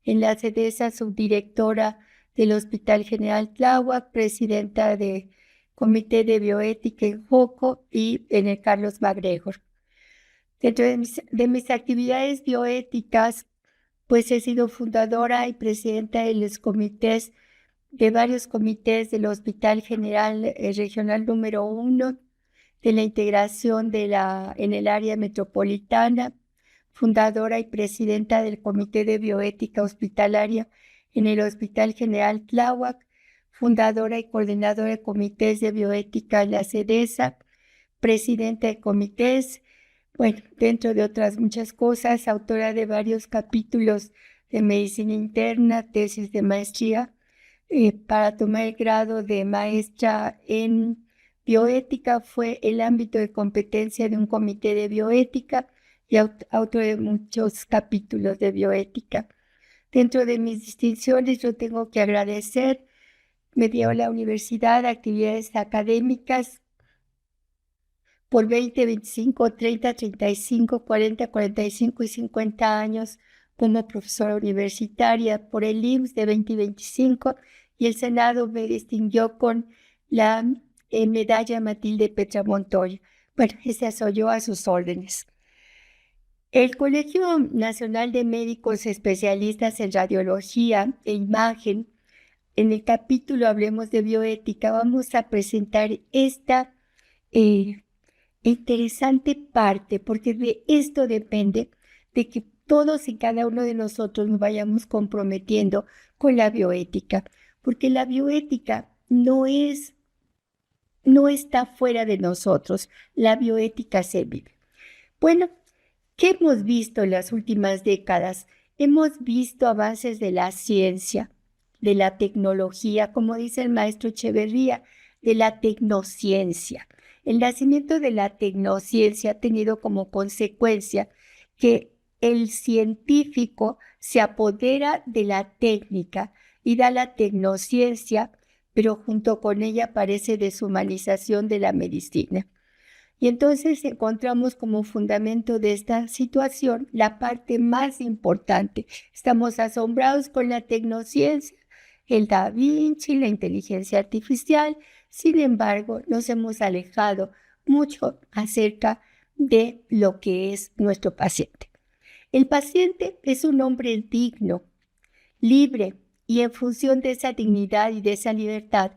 En la CEDESA, subdirectora del Hospital General Tláhuac, presidenta del Comité de Bioética en JOCO y en el Carlos MacGregor. Dentro de mis actividades bioéticas, pues he sido fundadora y presidenta de los comités, de varios comités del Hospital General Regional número 1, de la integración en el área metropolitana, fundadora y presidenta del Comité de Bioética Hospitalaria en el Hospital General Tláhuac, fundadora y coordinadora de comités de bioética en la CEDESA, presidenta de comités, bueno, dentro de otras muchas cosas, autora de varios capítulos de medicina interna, tesis de maestría, para tomar el grado de maestra en bioética fue el ámbito de competencia de un comité de bioética y autor de muchos capítulos de bioética. Dentro de mis distinciones yo tengo que agradecer, me dio la universidad actividades académicas por 20, 25, 30, 35, 40, 45 y 50 años como profesora universitaria, por el IMSS de 20 y 25, y el Senado me distinguió con la medalla Matilde Petra Montoya. Bueno, esa soy yo a sus órdenes. El Colegio Nacional de Médicos Especialistas en Radiología e Imagen, en el capítulo Hablemos de Bioética, vamos a presentar esta interesante parte, porque de esto depende de que todos y cada uno de nosotros nos vayamos comprometiendo con la bioética, porque la bioética no está fuera de nosotros, la bioética se vive. Bueno, ¿qué hemos visto en las últimas décadas? Hemos visto avances de la ciencia, de la tecnología, como dice el maestro Echeverría, de la tecnociencia. El nacimiento de la tecnociencia ha tenido como consecuencia que el científico se apodera de la técnica y da la tecnociencia, pero junto con ella aparece deshumanización de la medicina. Y entonces encontramos como fundamento de esta situación la parte más importante. Estamos asombrados con la tecnociencia, el Da Vinci, la inteligencia artificial. Sin embargo, nos hemos alejado mucho acerca de lo que es nuestro paciente. El paciente es un hombre digno, libre, y en función de esa dignidad y de esa libertad,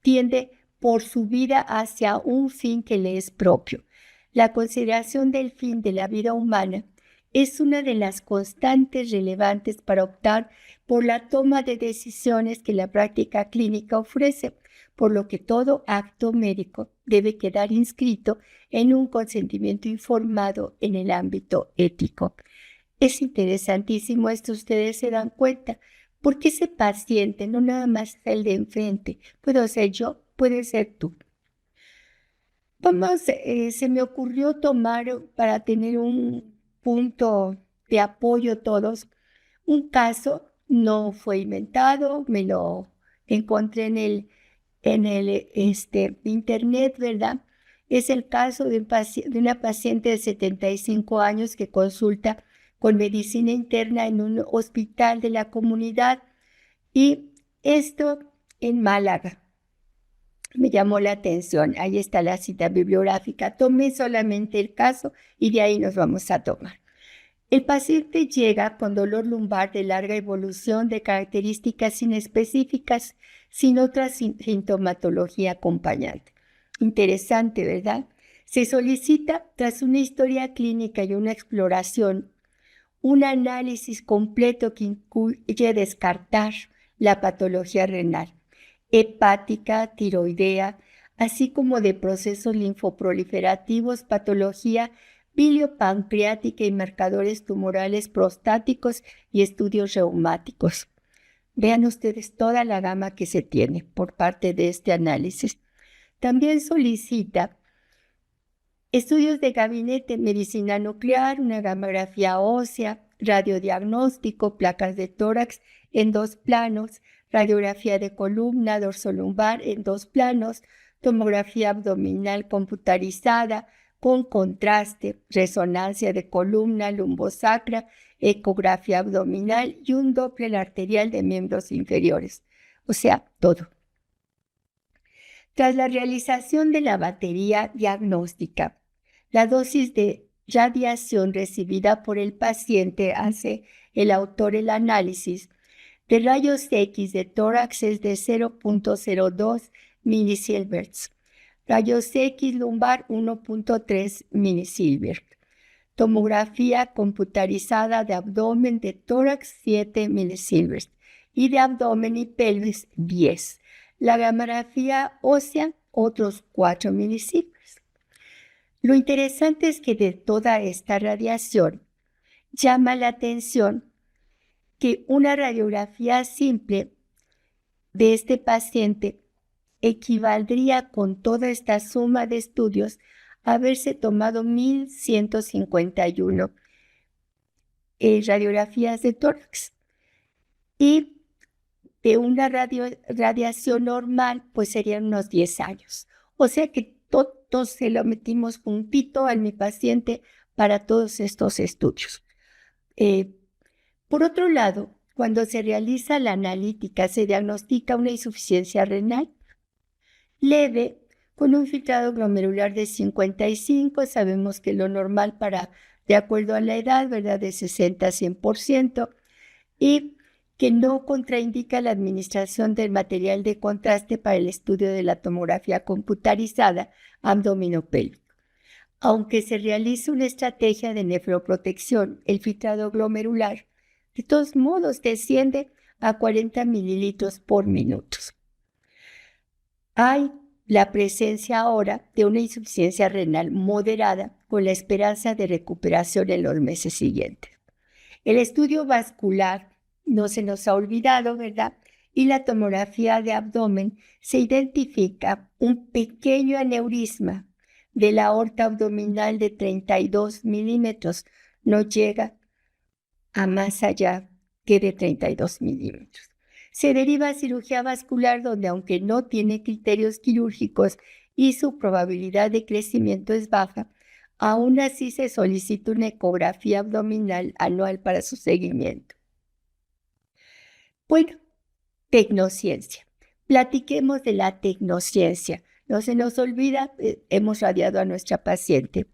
tiende por su vida hacia un fin que le es propio. La consideración del fin de la vida humana es una de las constantes relevantes para optar por la toma de decisiones que la práctica clínica ofrece, por lo que todo acto médico debe quedar inscrito en un consentimiento informado en el ámbito ético. Es interesantísimo esto, ustedes se dan cuenta, porque ese paciente no nada más es el de enfrente, puedo ser yo, puede ser tú. Se me ocurrió tomar, para tener un punto de apoyo todos, un caso, no fue inventado, me lo encontré en el internet, ¿verdad? Es el caso de una paciente de 75 años que consulta con medicina interna en un hospital de la comunidad, y esto en Málaga. Me llamó la atención, ahí está la cita bibliográfica, tomé solamente el caso y de ahí nos vamos a tomar. El paciente llega con dolor lumbar de larga evolución de características inespecíficas, sin otra sintomatología acompañante. Interesante, ¿verdad? Se solicita, tras una historia clínica y una exploración, un análisis completo que incluye descartar la patología renal, hepática, tiroidea, así como de procesos linfoproliferativos, patología biliopancreática y marcadores tumorales prostáticos y estudios reumáticos. Vean ustedes toda la gama que se tiene por parte de este análisis. También solicita estudios de gabinete, medicina nuclear, una gamografía ósea, radiodiagnóstico, placas de tórax en 2 planos, radiografía de columna dorsolumbar en 2 planos, tomografía abdominal computarizada con contraste, resonancia de columna lumbosacra, ecografía abdominal y un Doppler arterial de miembros inferiores. O sea, todo. Tras la realización de la batería diagnóstica, la dosis de radiación recibida por el paciente hace el autor el análisis de rayos X de tórax es de 0.02 milisieverts, rayos X lumbar 1.3 milisieverts, tomografía computarizada de abdomen de tórax 7 milisieverts y de abdomen y pelvis 10. La gamografía ósea otros 4 milisieverts. Lo interesante es que de toda esta radiación llama la atención que una radiografía simple de este paciente equivaldría con toda esta suma de estudios a haberse tomado 1.151 radiografías de tórax. Y de una radiación normal, pues serían unos 10 años. O sea que todos se lo metimos juntito a mi paciente para todos estos estudios. Por otro lado, cuando se realiza la analítica, se diagnostica una insuficiencia renal leve con un filtrado glomerular de 55. Sabemos que lo normal de acuerdo a la edad, ¿verdad?, de 60 a 100%, y que no contraindica la administración del material de contraste para el estudio de la tomografía computarizada abdominopélvico. Aunque se realice una estrategia de nefroprotección, el filtrado glomerular de todos modos desciende a 40 mililitros por minuto. Hay la presencia ahora de una insuficiencia renal moderada con la esperanza de recuperación en los meses siguientes. El estudio vascular no se nos ha olvidado, ¿verdad? Y la tomografía de abdomen se identifica un pequeño aneurisma de la aorta abdominal de 32 milímetros. No llega a más allá que de 32 milímetros. Se deriva a cirugía vascular donde, aunque no tiene criterios quirúrgicos y su probabilidad de crecimiento es baja, aún así se solicita una ecografía abdominal anual para su seguimiento. Bueno, tecnociencia. Platiquemos de la tecnociencia. No se nos olvida, hemos radiado a nuestra paciente.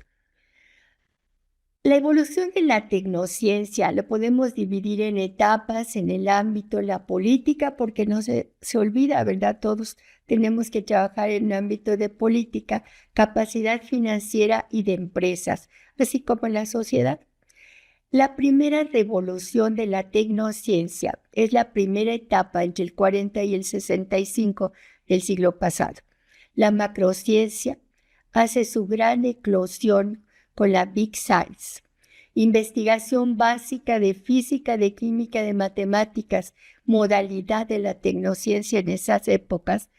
La evolución de la tecnociencia la podemos dividir en etapas en el ámbito de la política, porque no se olvida, ¿verdad? Todos tenemos que trabajar en el ámbito de política, capacidad financiera y de empresas, así como en la sociedad. La primera revolución de la tecnociencia es la primera etapa entre el 40 y el 65 del siglo pasado. La macrociencia hace su gran eclosión con la Big Science, investigación básica de física, de química, de matemáticas, modalidad de la tecnociencia en esas épocas,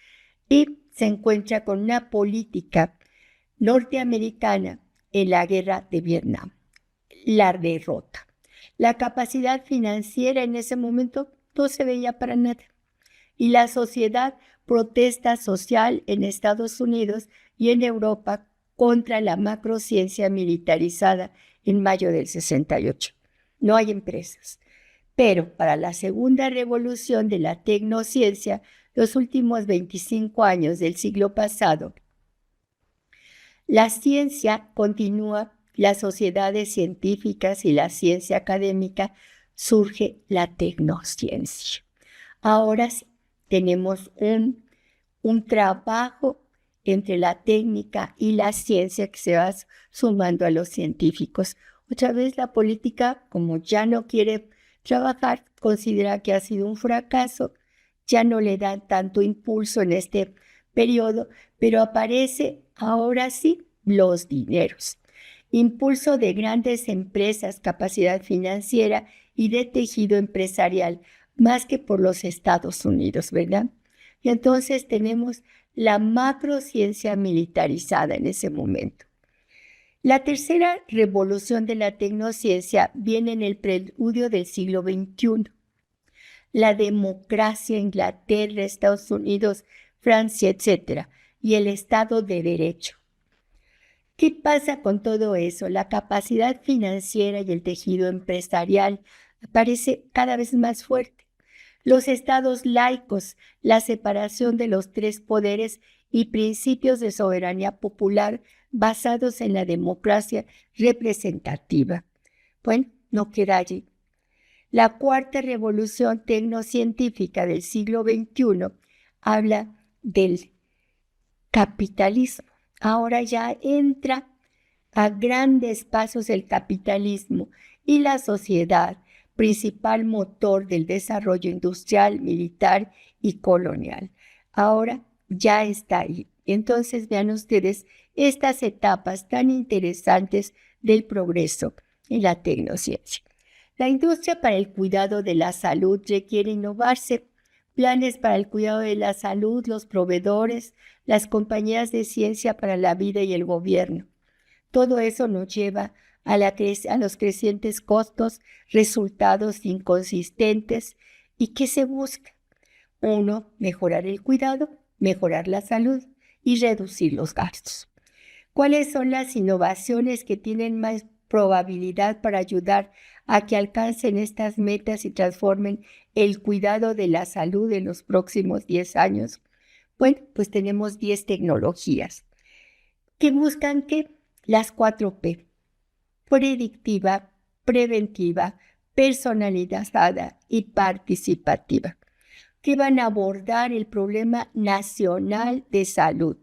y se encuentra con una política norteamericana en la guerra de Vietnam. La derrota. La capacidad financiera en ese momento no se veía para nada. Y la sociedad protesta social en Estados Unidos y en Europa contra la macrociencia militarizada en mayo del 68. No hay empresas. Pero para la segunda revolución de la tecnociencia, los últimos 25 años del siglo pasado, la ciencia continúa, las sociedades científicas y la ciencia académica, surge la tecnociencia. Ahora sí, tenemos un trabajo entre la técnica y la ciencia que se va sumando a los científicos. Otra vez la política, como ya no quiere trabajar, considera que ha sido un fracaso, ya no le dan tanto impulso en este periodo, pero aparece ahora sí los dineros. Impulso de grandes empresas, capacidad financiera y de tejido empresarial, más que por los Estados Unidos, ¿verdad? Y entonces tenemos la macrociencia militarizada en ese momento. La tercera revolución de la tecnociencia viene en el preludio del siglo XXI. La democracia, Inglaterra, Estados Unidos, Francia, etc., y el Estado de Derecho. ¿Qué pasa con todo eso? La capacidad financiera y el tejido empresarial parece cada vez más fuerte. Los estados laicos, la separación de los tres poderes y principios de soberanía popular basados en la democracia representativa. Bueno, no queda allí. La cuarta revolución tecnocientífica del siglo XXI habla del capitalismo. Ahora ya entra a grandes pasos el capitalismo y la sociedad, principal motor del desarrollo industrial, militar y colonial. Ahora ya está ahí. Entonces vean ustedes estas etapas tan interesantes del progreso en la tecnociencia. La industria para el cuidado de la salud requiere innovarse. Planes para el cuidado de la salud, los proveedores, las compañías de ciencia para la vida y el gobierno. Todo eso nos lleva a los crecientes costos, resultados inconsistentes. ¿Y qué se busca? Uno, mejorar el cuidado, mejorar la salud y reducir los gastos. ¿Cuáles son las innovaciones que tienen más probabilidad para ayudar a que alcancen estas metas y transformen el cuidado de la salud en los próximos 10 años? Bueno, pues tenemos 10 tecnologías que buscan que las 4P, predictiva, preventiva, personalizada y participativa, que van a abordar el problema nacional de salud,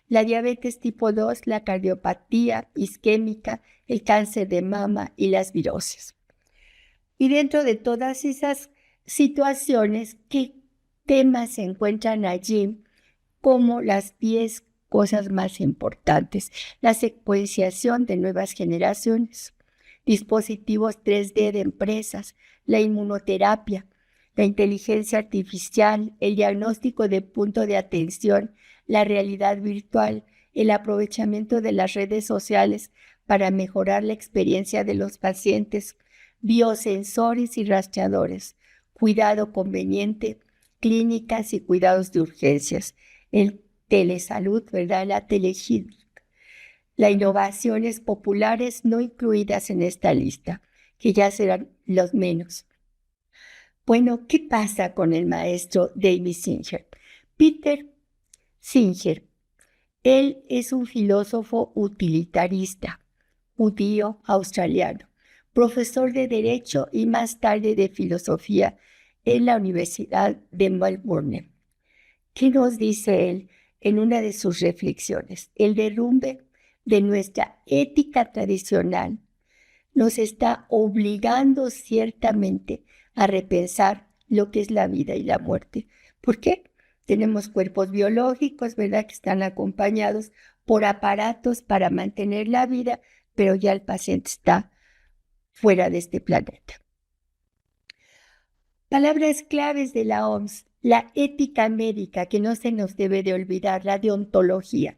la diabetes tipo 2, la cardiopatía isquémica, el cáncer de mama y las virosis. Y dentro de todas esas situaciones, ¿qué temas se encuentran allí como las 10 cosas más importantes? La secuenciación de nuevas generaciones, dispositivos 3D de empresas, la inmunoterapia, la inteligencia artificial, el diagnóstico de punto de atención, la realidad virtual, el aprovechamiento de las redes sociales para mejorar la experiencia de los pacientes, biosensores y rastreadores, cuidado conveniente, clínicas y cuidados de urgencias, el telesalud, ¿verdad? La telehealth. Las innovaciones populares no incluidas en esta lista, que ya serán los menos. Bueno, ¿qué pasa con el maestro David Singer? Peter Singer, él es un filósofo utilitarista, judío australiano, profesor de Derecho y más tarde de Filosofía en la Universidad de Melbourne. ¿Qué nos dice él en una de sus reflexiones? El derrumbe de nuestra ética tradicional nos está obligando ciertamente a repensar lo que es la vida y la muerte. ¿Por qué? Tenemos cuerpos biológicos, ¿verdad?, que están acompañados por aparatos para mantener la vida, pero ya el paciente está fuera de este planeta. Palabras claves de la OMS: la ética médica, que no se nos debe de olvidar, la deontología,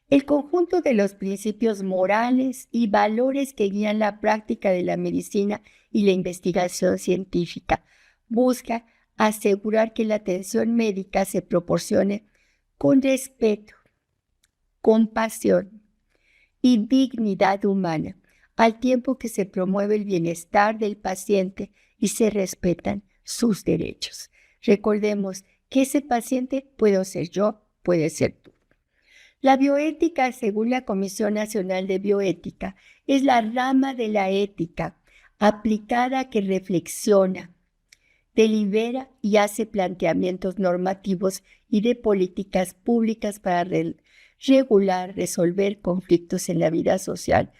el conjunto de los principios morales y valores que guían la práctica de la medicina y la investigación científica. Busca asegurar que la atención médica se proporcione con respeto, compasión y dignidad humana, al tiempo que se promueve el bienestar del paciente y se respetan sus derechos. Recordemos que ese paciente puede ser yo, puede ser tú. La bioética, según la Comisión Nacional de Bioética, es la rama de la ética aplicada que reflexiona, delibera y hace planteamientos normativos y de políticas públicas para regular, resolver conflictos en la vida social.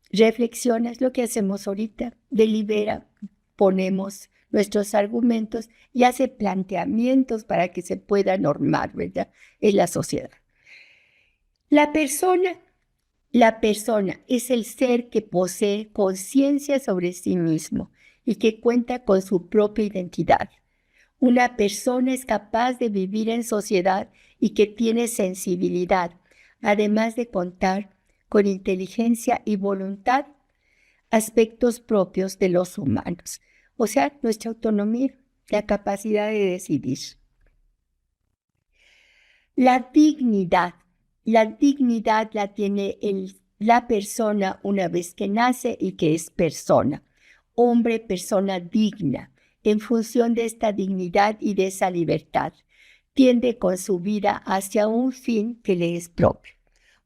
Reflexiona, es lo que hacemos ahorita, delibera, ponemos nuestros argumentos y hace planteamientos para que se pueda normar, ¿verdad?, en la sociedad. La persona es el ser que posee conciencia sobre sí mismo y que cuenta con su propia identidad. Una persona es capaz de vivir en sociedad y que tiene sensibilidad, además de contar con inteligencia y voluntad, aspectos propios de los humanos. O sea, nuestra autonomía, la capacidad de decidir. La dignidad la tiene la persona una vez que nace y que es persona. Hombre, persona digna. En función de esta dignidad y de esa libertad, tiende con su vida hacia un fin que le es propio.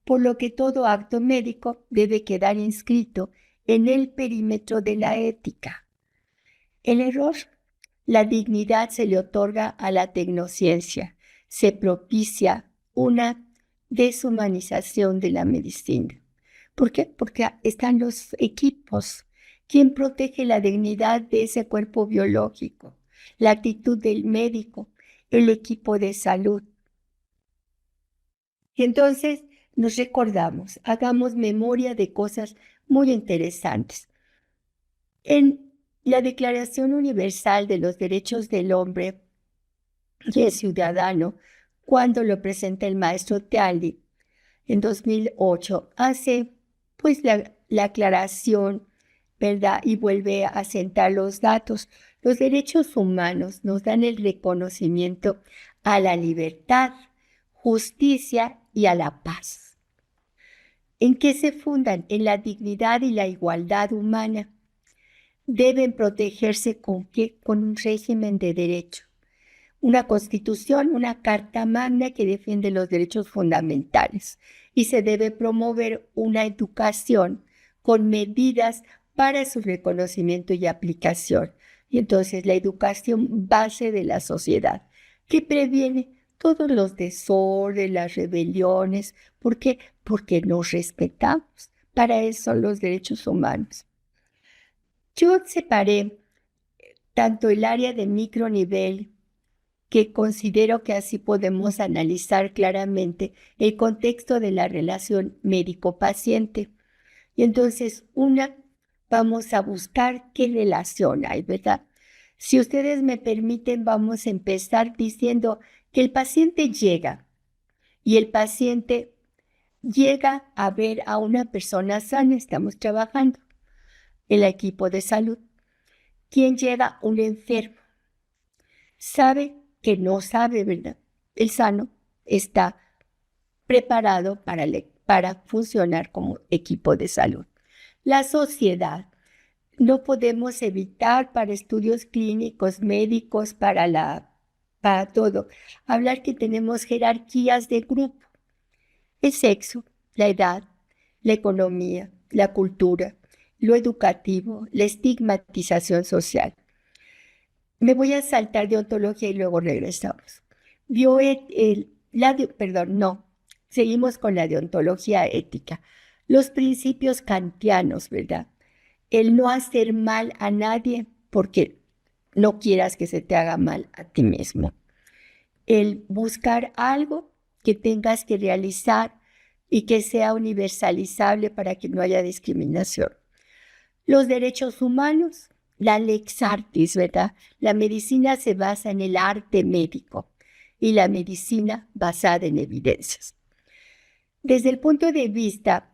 Por lo que todo acto médico debe quedar inscrito en el perímetro de la ética. El error. La dignidad se le otorga a la tecnociencia. Se propicia una deshumanización de la medicina. ¿Por qué? Porque están los equipos. ¿Quién protege la dignidad de ese cuerpo biológico? La actitud del médico, el equipo de salud. Y entonces nos recordamos, hagamos memoria de cosas muy interesantes. En la Declaración Universal de los Derechos del Hombre y el Ciudadano, cuando lo presenta el maestro Tealdi en 2008, hace pues la aclaración, ¿verdad? Y vuelve a sentar los datos. Los derechos humanos nos dan el reconocimiento a la libertad, justicia y a la paz. ¿En qué se fundan? En la dignidad y la igualdad humana. Deben protegerse ¿con qué? Con un régimen de derecho. Una constitución, una carta magna que defiende los derechos fundamentales. Y se debe promover una educación con medidas para su reconocimiento y aplicación. Y entonces la educación base de la sociedad, que previene todos los desórdenes, las rebeliones. ¿Por qué? Porque nos respetamos. Para eso son los derechos humanos. Yo separé tanto el área de micronivel, que considero que así podemos analizar claramente el contexto de la relación médico-paciente. Y entonces, vamos a buscar qué relación hay, ¿verdad? Si ustedes me permiten, vamos a empezar diciendo que el paciente llega y el paciente llega a ver a una persona sana. Estamos trabajando el equipo de salud. ¿Quién llega? Un enfermo. Sabe que no sabe, ¿verdad? El sano está preparado para funcionar como equipo de salud. La sociedad. No podemos evitar para estudios clínicos, médicos, para todo, hablar que tenemos jerarquías de grupo. El sexo, la edad, la economía, la cultura, lo educativo, la estigmatización social. Me voy a saltar de ontología y luego regresamos. Seguimos con la deontología ética. Los principios kantianos, ¿verdad? El no hacer mal a nadie porque no quieras que se te haga mal a ti mismo. El buscar algo que tengas que realizar y que sea universalizable para que no haya discriminación. Los derechos humanos, la lex artis, ¿verdad? La medicina se basa en el arte médico y la medicina basada en evidencias. Desde el punto de vista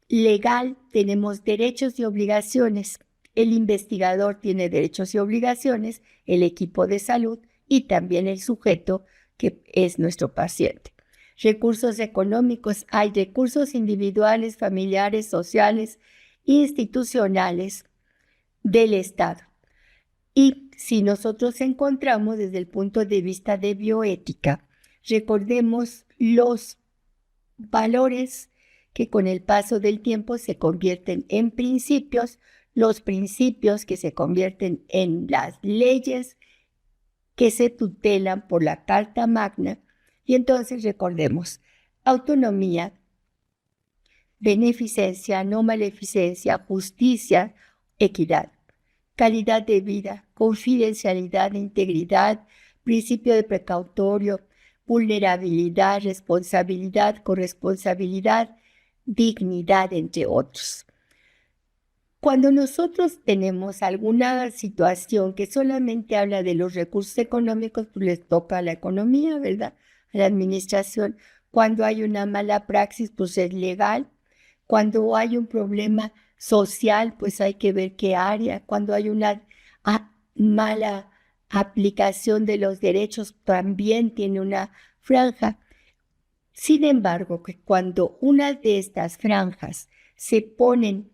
legal, tenemos derechos y obligaciones. El investigador tiene derechos y obligaciones, el equipo de salud y también el sujeto que es nuestro paciente. Recursos económicos, hay recursos individuales, familiares, sociales, institucionales del Estado. Y si nosotros encontramos desde el punto de vista de bioética, recordemos los valores que con el paso del tiempo se convierten en principios, los principios que se convierten en las leyes que se tutelan por la Carta Magna. Y entonces recordemos, autonomía, beneficencia, no maleficencia, justicia, equidad, calidad de vida, confidencialidad, integridad, principio de precautorio, vulnerabilidad, responsabilidad, corresponsabilidad, dignidad, entre otros. Cuando nosotros tenemos alguna situación que solamente habla de los recursos económicos, pues les toca a la economía, ¿verdad? A la administración. Cuando hay una mala praxis, pues es legal. Cuando hay un problema social, pues hay que ver qué área. Cuando hay una mala aplicación de los derechos, también tiene una franja. Sin embargo, que cuando una de estas franjas se ponen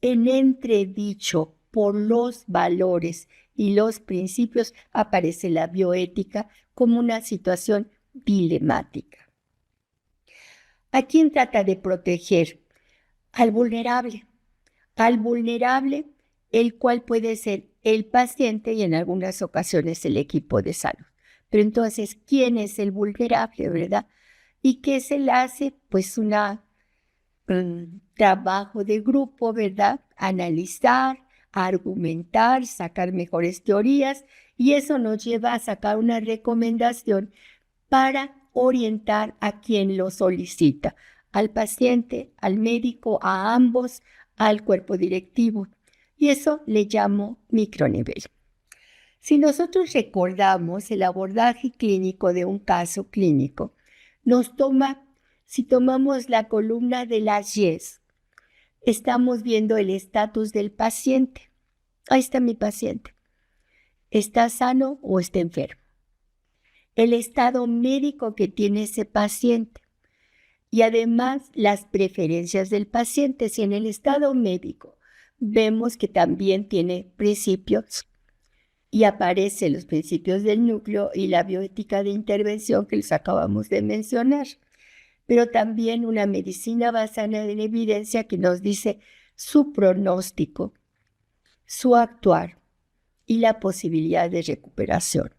en entredicho por los valores y los principios, aparece la bioética como una situación dilemática. ¿A quién trata de proteger? Al vulnerable, el cual puede ser el paciente y en algunas ocasiones el equipo de salud. Pero entonces, ¿quién es el vulnerable, verdad? ¿Y qué se le hace? Pues un trabajo de grupo, ¿verdad? Analizar, argumentar, sacar mejores teorías, y eso nos lleva a sacar una recomendación para orientar a quien lo solicita, al paciente, al médico, a ambos, al cuerpo directivo. Y eso le llamo micronivel. Si nosotros recordamos el abordaje clínico de un caso clínico, si tomamos la columna de las Y's, estamos viendo el estatus del paciente. Ahí está mi paciente. ¿Está sano o está enfermo? El estado médico que tiene ese paciente y además las preferencias del paciente. Si en el estado médico vemos que también tiene principios y aparecen los principios del núcleo y la bioética de intervención que les acabamos de mencionar, pero también una medicina basada en evidencia que nos dice su pronóstico, su actuar y la posibilidad de recuperación.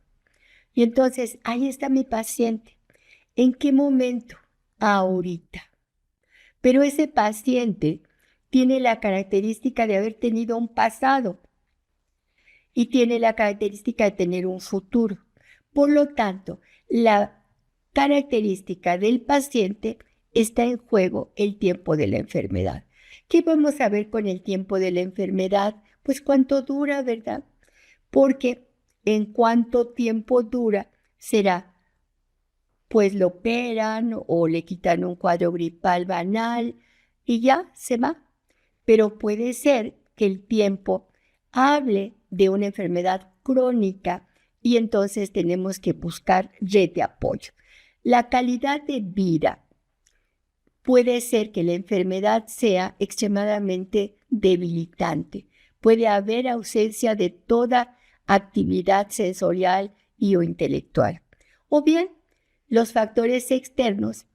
Y entonces, ahí está mi paciente. ¿En qué momento? Ahorita. Pero ese paciente tiene la característica de haber tenido un pasado y tiene la característica de tener un futuro. Por lo tanto, la característica del paciente está en juego el tiempo de la enfermedad. ¿Qué vamos a ver con el tiempo de la enfermedad? Pues cuánto dura, ¿verdad? Porque en cuánto tiempo dura será, pues lo operan o le quitan un cuadro gripal banal y ya se va. Pero puede ser que el tiempo hable de una enfermedad crónica y entonces tenemos que buscar red de apoyo. La calidad de vida puede ser que la enfermedad sea extremadamente debilitante. Puede haber ausencia de toda actividad sensorial y o intelectual. O bien, los factores externos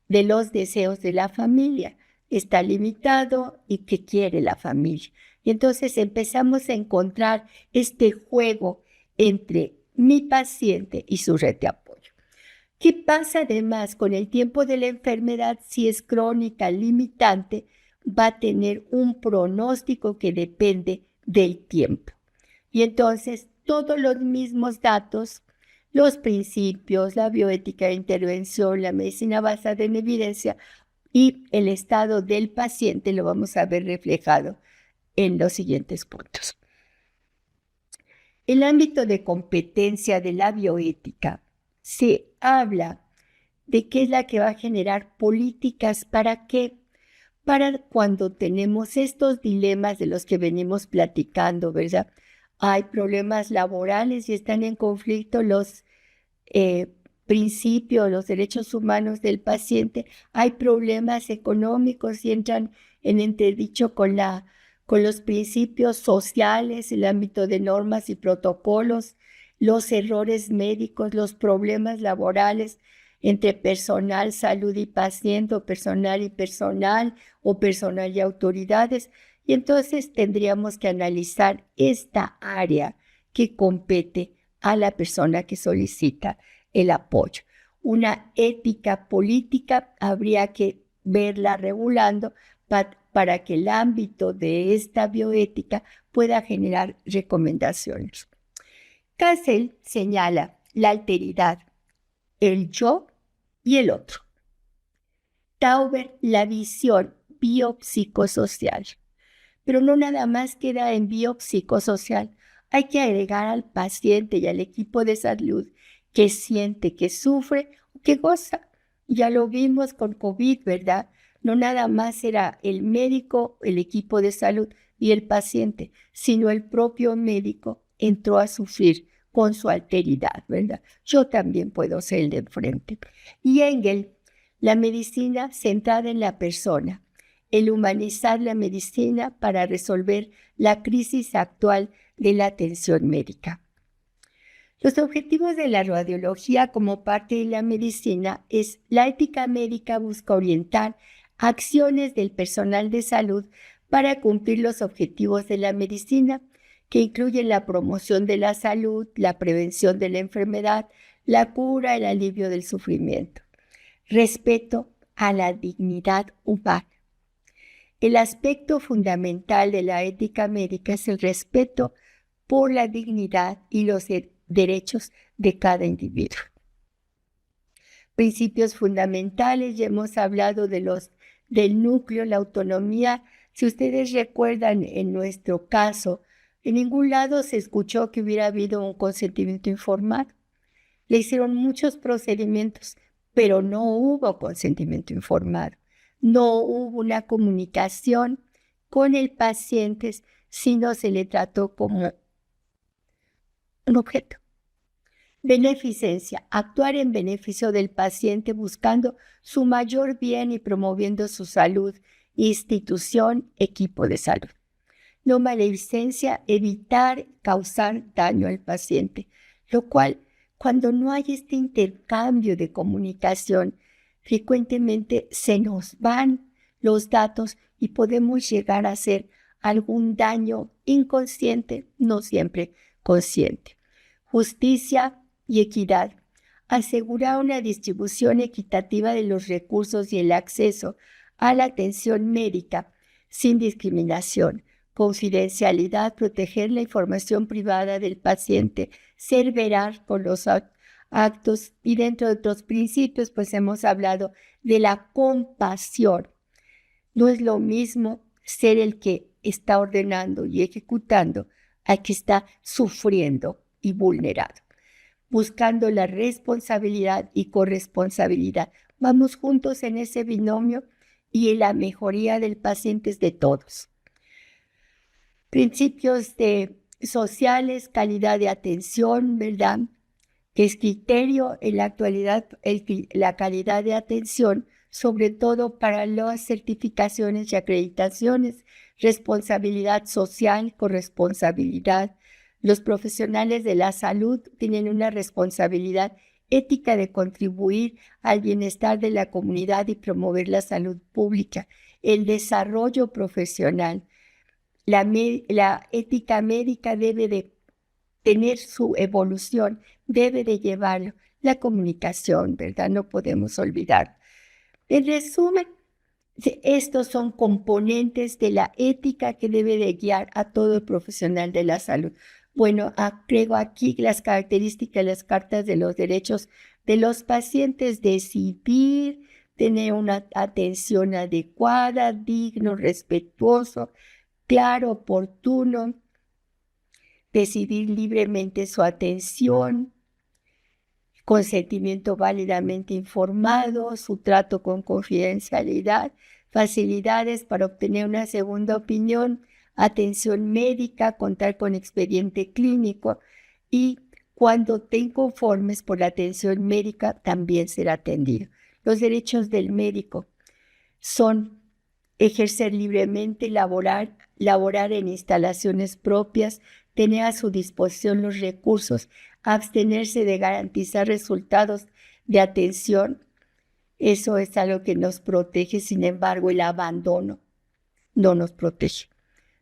de los deseos de la familia. Está limitado y qué quiere la familia. Y entonces empezamos a encontrar este juego entre mi paciente y su red de apoyo. ¿Qué pasa además con el tiempo de la enfermedad? Si es crónica, limitante, va a tener un pronóstico que depende del tiempo. Y entonces todos los mismos datos, los principios, la bioética de intervención, la medicina basada en evidencia y el estado del paciente lo vamos a ver reflejado en los siguientes puntos. El ámbito de competencia de la bioética se habla de qué es la que va a generar políticas para qué, para cuando tenemos estos dilemas de los que venimos platicando, ¿verdad? Hay problemas laborales y están en conflicto los principios, los derechos humanos del paciente. Hay problemas económicos y entran en entredicho con los principios sociales, el ámbito de normas y protocolos, los errores médicos, los problemas laborales entre personal, salud y paciente, o personal y personal, o personal y autoridades. Y entonces tendríamos que analizar esta área que compete a la persona que solicita el apoyo. una ética política, habría que verla regulando para que el ámbito de esta bioética pueda generar recomendaciones. Cassel señala la alteridad, el yo y el otro. Tauber, la visión biopsicosocial. Pero no nada más queda en biopsicosocial. Hay que agregar al paciente y al equipo de salud que siente, que sufre o que goza. Ya lo vimos con COVID, ¿verdad? No nada más era el médico, el equipo de salud y el paciente, sino el propio médico entró a sufrir con su alteridad, ¿verdad? Yo también puedo ser el de enfrente. Y Engel, la medicina centrada en la persona, el humanizar la medicina para resolver la crisis actual de la atención médica. Los objetivos de la radiología como parte de la medicina es la ética médica busca orientar acciones del personal de salud para cumplir los objetivos de la medicina, que incluyen la promoción de la salud, la prevención de la enfermedad, la cura, el alivio del sufrimiento. Respeto a la dignidad humana. El aspecto fundamental de la ética médica es el respeto por la dignidad y los derechos de cada individuo. Principios fundamentales, ya hemos hablado del núcleo, la autonomía. Si ustedes recuerdan, en nuestro caso, en ningún lado se escuchó que hubiera habido un consentimiento informado. Le hicieron muchos procedimientos, pero no hubo consentimiento informado. No hubo una comunicación con el paciente, sino se le trató como un objeto. Beneficencia, actuar en beneficio del paciente buscando su mayor bien y promoviendo su salud, institución, equipo de salud. No maleficencia, evitar causar daño al paciente, lo cual, cuando no hay este intercambio de comunicación, frecuentemente se nos van los datos y podemos llegar a hacer algún daño inconsciente, no siempre consciente. Justicia y equidad. Asegurar una distribución equitativa de los recursos y el acceso a la atención médica sin discriminación. Confidencialidad, proteger la información privada del paciente, ser veraz con los actos y dentro de otros principios, pues hemos hablado de la compasión. No es lo mismo ser el que está ordenando y ejecutando al que está sufriendo y vulnerado. Buscando la responsabilidad y corresponsabilidad. Vamos juntos en ese binomio y en la mejoría del paciente es de todos. Principios sociales, calidad de atención, ¿verdad? Que es criterio en la actualidad, la calidad de atención, sobre todo para las certificaciones y acreditaciones, responsabilidad social, corresponsabilidad. Los profesionales de la salud tienen una responsabilidad ética de contribuir al bienestar de la comunidad y promover la salud pública, el desarrollo profesional. La ética médica debe de tener su evolución, debe de llevarlo. La comunicación, ¿verdad? No podemos olvidar. En resumen, estos son componentes de la ética que debe de guiar a todo el profesional de la salud. Bueno, agrego aquí las características, las cartas de los derechos de los pacientes: decidir, tener una atención adecuada, digno, respetuoso, claro, oportuno, decidir libremente su atención, consentimiento válidamente informado, su trato con confidencialidad, facilidades para obtener una segunda opinión, atención médica, contar con expediente clínico y cuando te inconformes por la atención médica también será atendido. Los derechos del médico son ejercer libremente, laborar en instalaciones propias, tener a su disposición los recursos, abstenerse de garantizar resultados de atención. Eso es algo que nos protege, sin embargo, el abandono no nos protege.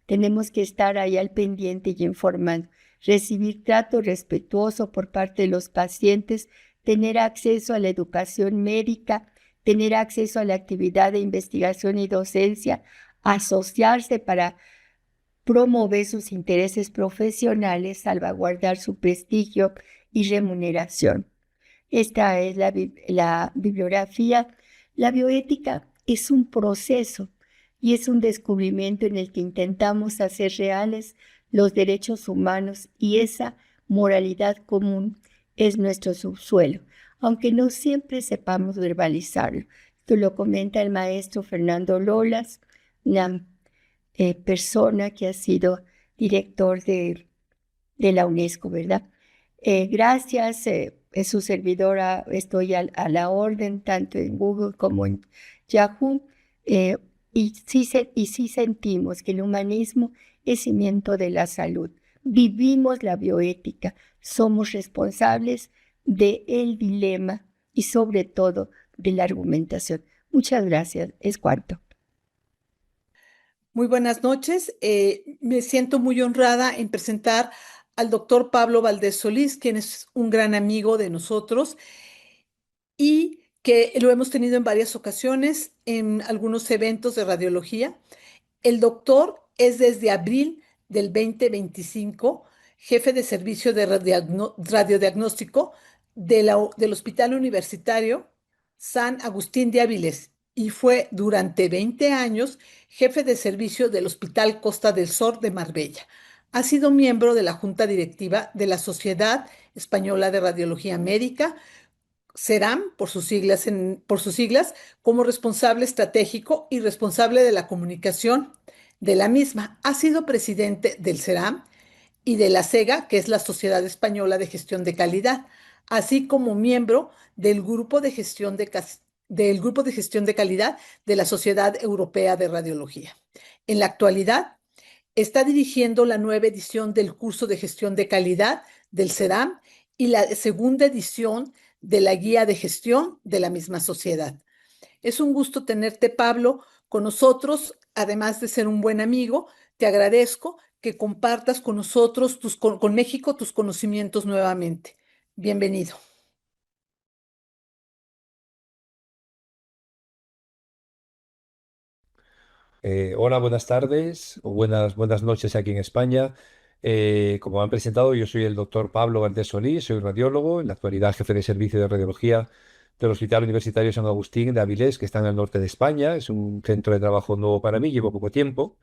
Tenemos que estar ahí al pendiente y informando. Recibir trato respetuoso por parte de los pacientes, tener acceso a la educación médica, tener acceso a la actividad de investigación y docencia, asociarse para promover sus intereses profesionales, salvaguardar su prestigio y remuneración. Esta es la bibliografía. La bioética es un proceso y es un descubrimiento en el que intentamos hacer reales los derechos humanos, y esa moralidad común es nuestro subsuelo, aunque no siempre sepamos verbalizarlo. Esto lo comenta el maestro Fernando Lolas, una persona que ha sido director de la UNESCO, ¿verdad? Gracias, es su servidora, estoy a la orden tanto en Google como en Yahoo, y sí sentimos que el humanismo es cimiento de la salud. Vivimos la bioética, somos responsables del dilema y sobre todo de la argumentación. Muchas gracias, es cuarto. Muy buenas noches. Me siento muy honrada en presentar al doctor Pablo Valdés Solís, quien es un gran amigo de nosotros y que lo hemos tenido en varias ocasiones en algunos eventos de radiología. El doctor es desde abril del 2025 jefe de servicio de radiodiagnóstico del Hospital Universitario San Agustín de Áviles y fue durante 20 años jefe de servicio del Hospital Costa del Sol de Marbella. Ha sido miembro de la Junta Directiva de la Sociedad Española de Radiología Médica, SERAM, por sus siglas, como responsable estratégico y responsable de la comunicación de la misma. Ha sido presidente del SERAM y de la SEGA, que es la Sociedad Española de Gestión de Calidad, así como miembro del Grupo de Gestión de Calidad de la Sociedad Europea de Radiología. En la actualidad, está dirigiendo la nueva edición del curso de gestión de calidad del SERAM y la segunda edición de la guía de gestión de la misma sociedad. Es un gusto tenerte, Pablo, con nosotros, además de ser un buen amigo. Te agradezco que compartas con nosotros, con México, tus conocimientos nuevamente. Bienvenido. Hola, buenas tardes o buenas noches aquí en España. Como han presentado, yo soy el doctor Pablo Valdés Solís, soy radiólogo, en la actualidad jefe de servicio de radiología del Hospital Universitario San Agustín de Avilés, que está en el norte de España. Es un centro de trabajo nuevo para mí, llevo poco tiempo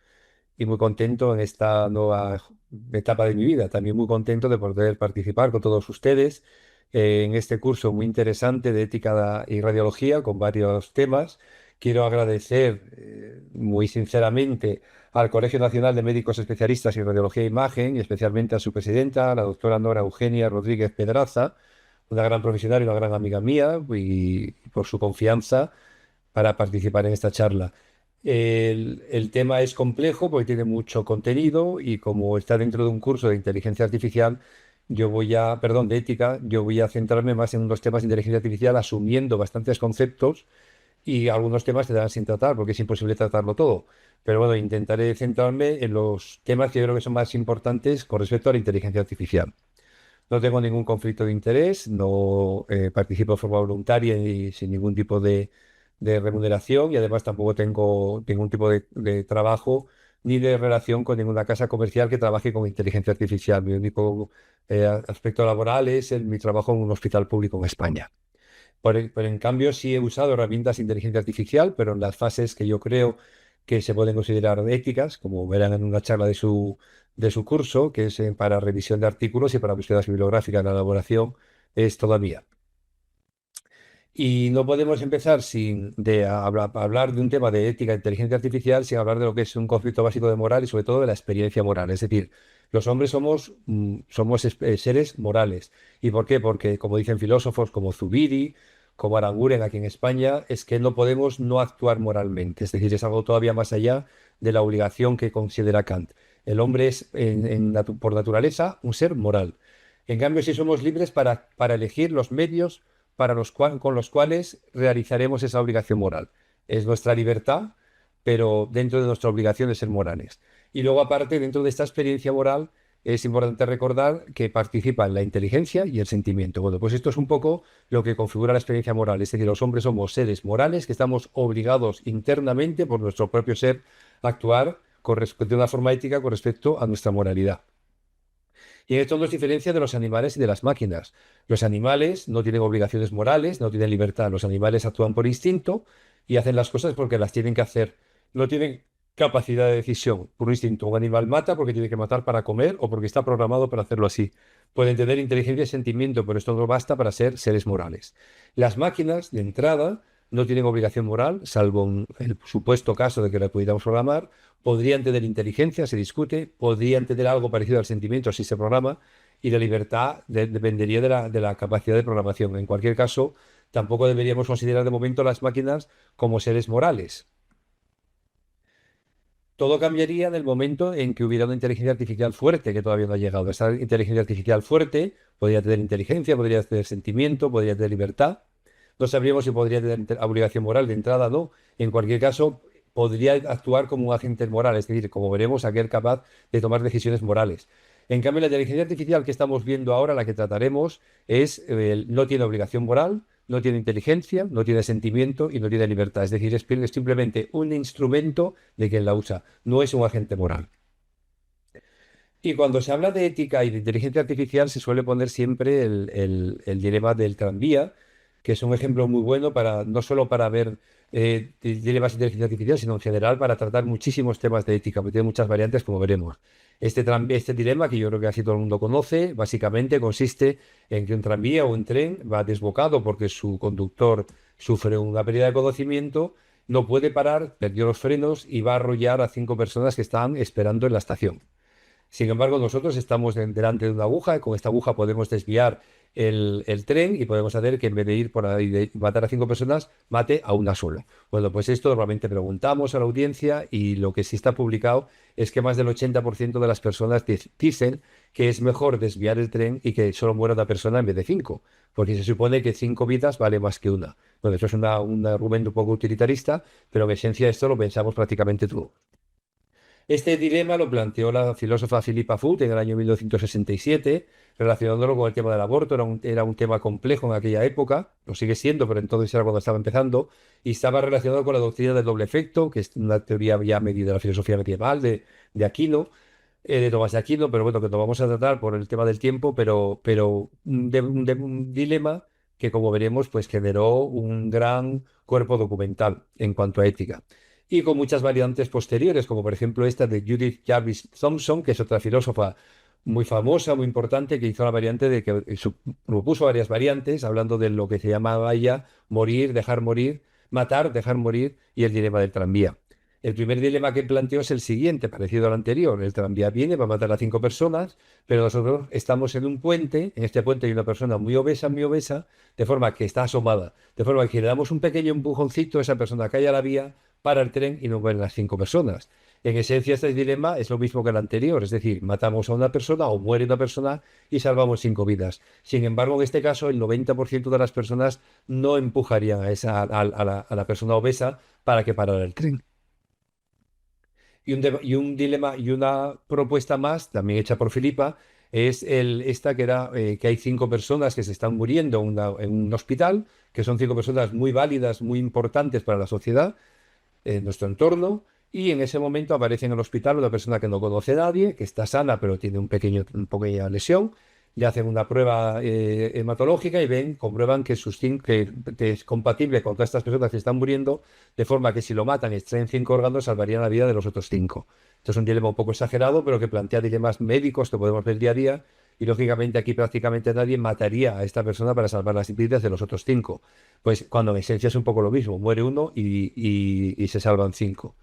y muy contento en esta nueva etapa de mi vida. También muy contento de poder participar con todos ustedes en este curso muy interesante de ética y radiología con varios temas. Quiero agradecer muy sinceramente al Colegio Nacional de Médicos Especialistas en Radiología e Imagen y especialmente a su presidenta, la doctora Nora Eugenia Rodríguez Pedraza, una gran profesional y una gran amiga mía, y por su confianza para participar en esta charla. El tema es complejo porque tiene mucho contenido y como está dentro de un curso de inteligencia artificial, perdón, de ética, yo voy a centrarme más en unos temas de inteligencia artificial asumiendo bastantes conceptos y algunos temas se dan sin tratar porque es imposible tratarlo todo. Pero bueno, intentaré centrarme en los temas que yo creo que son más importantes con respecto a la inteligencia artificial. No tengo ningún conflicto de interés, no participo de forma voluntaria y sin ningún tipo de remuneración y además tampoco tengo ningún tipo de trabajo ni de relación con ninguna casa comercial que trabaje con inteligencia artificial. Mi único aspecto laboral es mi trabajo en un hospital público en España. Pero en cambio sí he usado herramientas de inteligencia artificial, pero en las fases que yo creo que se pueden considerar éticas, como verán en una charla de su curso, que es para revisión de artículos y para búsquedas bibliográficas. La elaboración es toda mía. Y no podemos empezar hablar de un tema de ética e inteligencia artificial sin hablar de lo que es un conflicto básico de moral y sobre todo de la experiencia moral. Es decir, los hombres somos seres morales. ¿Y por qué? Porque, como dicen filósofos como Zubiri, como Aranguren aquí en España, es que no podemos no actuar moralmente. Es decir, es algo todavía más allá de la obligación que considera Kant. El hombre es, por naturaleza, un ser moral. En cambio, sí somos libres para elegir los medios con los cuales realizaremos esa obligación moral. Es nuestra libertad, pero dentro de nuestra obligación de ser morales. Y luego, aparte, dentro de esta experiencia moral, es importante recordar que participan la inteligencia y el sentimiento. Bueno, pues esto es un poco lo que configura la experiencia moral. Es decir, los hombres somos seres morales que estamos obligados internamente por nuestro propio ser a actuar de una forma ética con respecto a nuestra moralidad. Y esto nos diferencia de los animales y de las máquinas. Los animales no tienen obligaciones morales, no tienen libertad. Los animales actúan por instinto y hacen las cosas porque las tienen que hacer. No tienen capacidad de decisión por instinto. Un animal mata porque tiene que matar para comer o porque está programado para hacerlo así. Pueden tener inteligencia y sentimiento, pero esto no basta para ser seres morales. Las máquinas, de entrada, no tienen obligación moral, salvo en el supuesto caso de que la pudiéramos programar. Podrían tener inteligencia, se discute, podrían tener algo parecido al sentimiento si se programa, y la libertad dependería de la capacidad de programación. En cualquier caso, tampoco deberíamos considerar de momento las máquinas como seres morales. Todo cambiaría en el momento en que hubiera una inteligencia artificial fuerte, que todavía no ha llegado. Esa inteligencia artificial fuerte podría tener inteligencia, podría tener sentimiento, podría tener libertad. No sabríamos si podría tener obligación moral de entrada o no. En cualquier caso, podría actuar como un agente moral, es decir, como veremos, aquel capaz de tomar decisiones morales. En cambio, la inteligencia artificial que estamos viendo ahora, la que trataremos, no tiene obligación moral, no tiene inteligencia, no tiene sentimiento y no tiene libertad. Es decir, es simplemente un instrumento de quien la usa, no es un agente moral. Y cuando se habla de ética y de inteligencia artificial, se suele poner siempre el dilema del tranvía, que es un ejemplo muy bueno para no solo para ver dilemas de inteligencia artificial, sino en general para tratar muchísimos temas de ética, porque tiene muchas variantes, como veremos. Este dilema, que yo creo que casi todo el mundo conoce, básicamente consiste en que un tranvía o un tren va desbocado porque su conductor sufre una pérdida de conocimiento, no puede parar, perdió los frenos y va a arrollar a 5 personas que están esperando en la estación. Sin embargo, nosotros estamos delante de una aguja y con esta aguja podemos desviar el tren y podemos hacer que en vez de ir por ahí de matar a 5 personas, mate a una sola. Bueno, pues esto normalmente preguntamos a la audiencia y lo que sí está publicado es que más del 80% de las personas dicen que es mejor desviar el tren y que solo muera una persona en vez de 5, porque se supone que 5 vidas vale más que una. Bueno, eso es un argumento un poco utilitarista, pero en esencia esto lo pensamos prácticamente todo. Este dilema lo planteó la filósofa Philippa Foot en el año 1967, relacionándolo con el tema del aborto. Era un tema complejo en aquella época, lo sigue siendo, pero entonces era cuando estaba empezando, y estaba relacionado con la doctrina del doble efecto, que es una teoría ya medida de la filosofía medieval de Aquino, de Tomás de Aquino, pero bueno, que no vamos a tratar por el tema del tiempo, pero un dilema que, como veremos, pues generó un gran cuerpo documental en cuanto a ética y con muchas variantes posteriores, como por ejemplo esta de Judith Jarvis Thomson, que es otra filósofa muy famosa, muy importante, que hizo la variante de que propuso varias variantes, hablando de lo que se llamaba ella morir, matar, dejar morir, y el dilema del tranvía. El primer dilema que planteó es el siguiente, parecido al anterior. El tranvía viene para matar a 5 personas, pero nosotros estamos en un puente. En este puente hay una persona muy obesa, de forma que está asomada. De forma que si le damos un pequeño empujoncito, esa persona cae a la vía, para el tren y no mueren las 5 personas. En esencia, este dilema es lo mismo que el anterior, es decir, matamos a una persona o muere una persona y salvamos 5 vidas. Sin embargo, en este caso, el 90% de las personas no empujarían a la persona obesa para que parara el tren. Y un dilema y una propuesta más, también hecha por Filipa, es esta que era que hay 5 personas que se están muriendo en un hospital, que son 5 personas muy válidas, muy importantes para la sociedad, en nuestro entorno, y en ese momento aparece en el hospital una persona que no conoce a nadie, que está sana pero tiene una pequeña lesión. Le hacen una prueba hematológica y comprueban que que es compatible con todas estas personas que están muriendo, de forma que si lo matan y extraen 5 órganos, salvarían la vida de los otros 5. Esto es un dilema un poco exagerado, pero que plantea dilemas médicos que podemos ver día a día, y lógicamente aquí prácticamente nadie mataría a esta persona para salvar las vidas de los otros 5. Pues cuando en esencia es un poco lo mismo, muere uno y se salvan 5.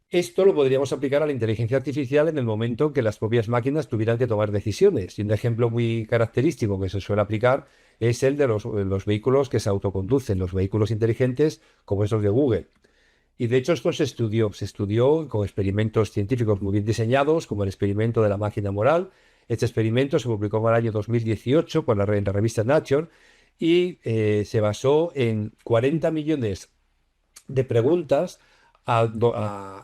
Esto lo podríamos aplicar a la inteligencia artificial en el momento en que las propias máquinas tuvieran que tomar decisiones. Y un ejemplo muy característico que se suele aplicar es el de los vehículos que se autoconducen, los vehículos inteligentes como esos de Google. Y de hecho esto se estudió con experimentos científicos muy bien diseñados, como el experimento de la máquina moral. Este experimento se publicó en el año 2018 en la revista Nature y se basó en 40 millones de preguntas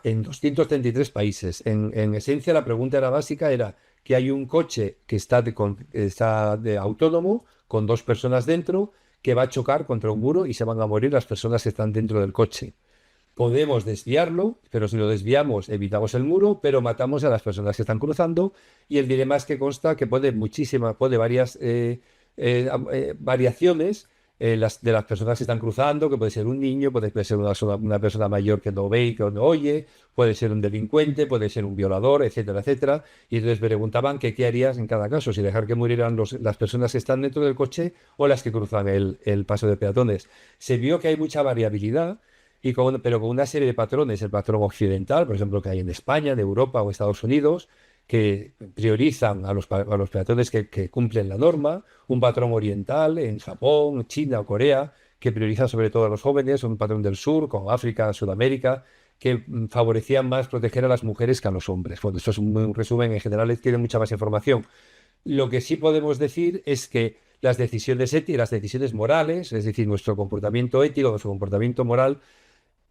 en 233 países. En esencia, la pregunta era básica, era que hay un coche que está de autónomo con dos personas dentro que va a chocar contra un muro y se van a morir las personas que están dentro del coche. Podemos desviarlo, pero si lo desviamos, evitamos el muro, pero matamos a las personas que están cruzando. Y el dilema es que consta que puede varias variaciones de las personas que están cruzando, que puede ser un niño, puede ser una persona mayor que no ve y que no oye, puede ser un delincuente, puede ser un violador, etcétera, etcétera. Y entonces me preguntaban que qué harías en cada caso, si dejar que murieran las personas que están dentro del coche o las que cruzan el paso de peatones. Se vio que hay mucha variabilidad pero con una serie de patrones, el patrón occidental, por ejemplo, que hay en España, en Europa o Estados Unidos, que priorizan a los peatones que cumplen la norma, un patrón oriental en Japón, China o Corea, que priorizan sobre todo a los jóvenes, un patrón del sur, como África, Sudamérica, que favorecían más proteger a las mujeres que a los hombres. Bueno, esto es un resumen, en general tiene mucha más información. Lo que sí podemos decir es que las decisiones éticas, las decisiones morales, es decir, nuestro comportamiento ético, nuestro comportamiento moral,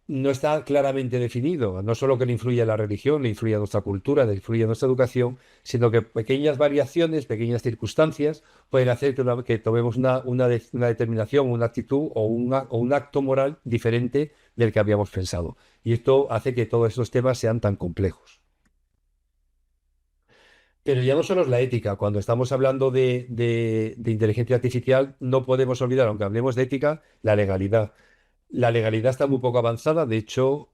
no está claramente definido. No solo que le influye a la religión, le influye a nuestra cultura, le influye a nuestra educación, sino que pequeñas variaciones, pequeñas circunstancias pueden hacer que tomemos una determinación, una actitud o un acto moral diferente del que habíamos pensado. Y esto hace que todos estos temas sean tan complejos. Pero ya no solo es la ética. Cuando estamos hablando de inteligencia artificial, no podemos olvidar, aunque hablemos de ética, la legalidad. La legalidad está muy poco avanzada. De hecho,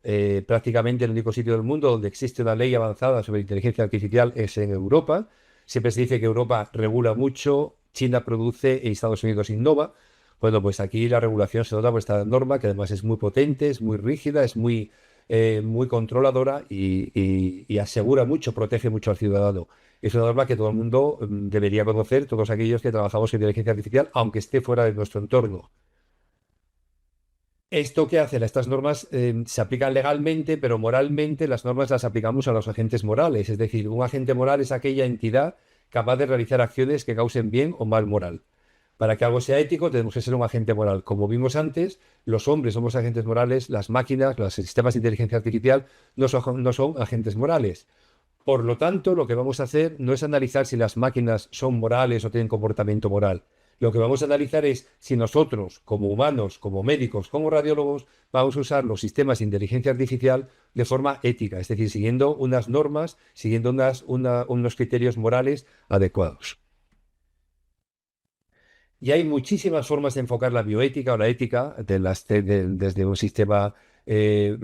prácticamente el único sitio del mundo donde existe una ley avanzada sobre inteligencia artificial es en Europa. Siempre se dice que Europa regula mucho, China produce y Estados Unidos innova. Bueno, pues aquí la regulación se nota por esta norma, que además es muy potente, es muy rígida, es muy controladora y asegura mucho, protege mucho al ciudadano. Es una norma que todo el mundo debería conocer, todos aquellos que trabajamos en inteligencia artificial, aunque esté fuera de nuestro entorno. ¿Esto qué hace? Estas normas se aplican legalmente, pero moralmente las normas las aplicamos a los agentes morales. Es decir, un agente moral es aquella entidad capaz de realizar acciones que causen bien o mal moral. Para que algo sea ético, tenemos que ser un agente moral. Como vimos antes, los hombres somos agentes morales, las máquinas, los sistemas de inteligencia artificial no son agentes morales. Por lo tanto, lo que vamos a hacer no es analizar si las máquinas son morales o tienen comportamiento moral. Lo que vamos a analizar es si nosotros, como humanos, como médicos, como radiólogos, vamos a usar los sistemas de inteligencia artificial de forma ética, es decir, siguiendo unas normas, siguiendo unos criterios morales adecuados. Y hay muchísimas formas de enfocar la bioética o la ética desde un sistema de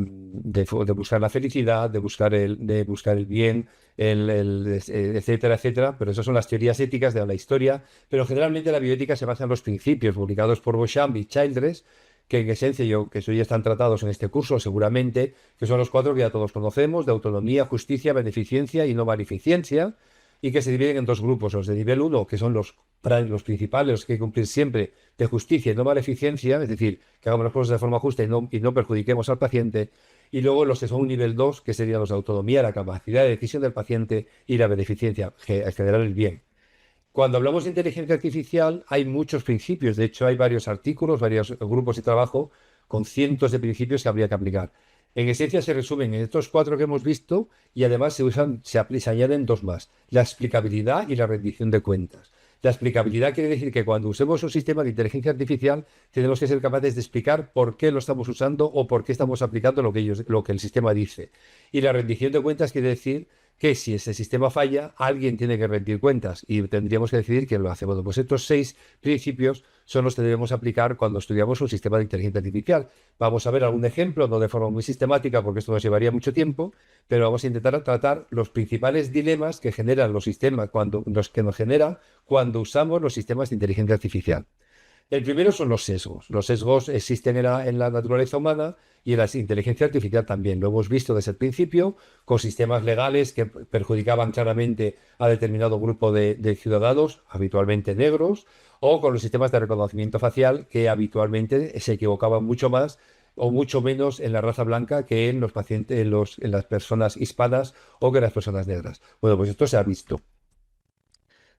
buscar la felicidad, de buscar el bien, etcétera, etcétera. Pero esas son las teorías éticas de la historia. Pero generalmente la bioética se basa en los principios publicados por Beauchamp y Childress, que en esencia que eso ya están tratados en este curso seguramente, que son los cuatro que ya todos conocemos, de autonomía, justicia, beneficencia y no maleficencia, y que se dividen en dos grupos, los de nivel uno que son los principales, los que hay que cumplir siempre, de justicia y no maleficencia, es decir, que hagamos las cosas de forma justa y no perjudiquemos al paciente, y luego los que son nivel 2 que serían los de autonomía, la capacidad de decisión del paciente y la beneficencia, generar el bien. Cuando hablamos de inteligencia artificial, hay muchos principios. De hecho, hay varios artículos, varios grupos de trabajo con cientos de principios que habría que aplicar. En esencia, se resumen en estos cuatro que hemos visto y además se añaden dos más: la explicabilidad y la rendición de cuentas. La explicabilidad quiere decir que cuando usemos un sistema de inteligencia artificial, tenemos que ser capaces de explicar por qué lo estamos usando o por qué estamos aplicando lo que el sistema dice. Y la rendición de cuentas quiere decir que si ese sistema falla, alguien tiene que rendir cuentas y tendríamos que decidir quién lo hace. Bueno, pues estos 6 principios son los que debemos aplicar cuando estudiamos un sistema de inteligencia artificial. Vamos a ver algún ejemplo, no de forma muy sistemática, porque esto nos llevaría mucho tiempo, pero vamos a intentar tratar los principales dilemas que generan los sistemas, los que nos genera cuando usamos los sistemas de inteligencia artificial. El primero son los sesgos. Los sesgos existen en la naturaleza humana y en la inteligencia artificial también. Lo hemos visto desde el principio con sistemas legales que perjudicaban claramente a determinado grupo de ciudadanos, habitualmente negros, o con los sistemas de reconocimiento facial que habitualmente se equivocaban mucho más o mucho menos en la raza blanca que en los pacientes, en las personas hispanas o que en las personas negras. Bueno, pues esto se ha visto.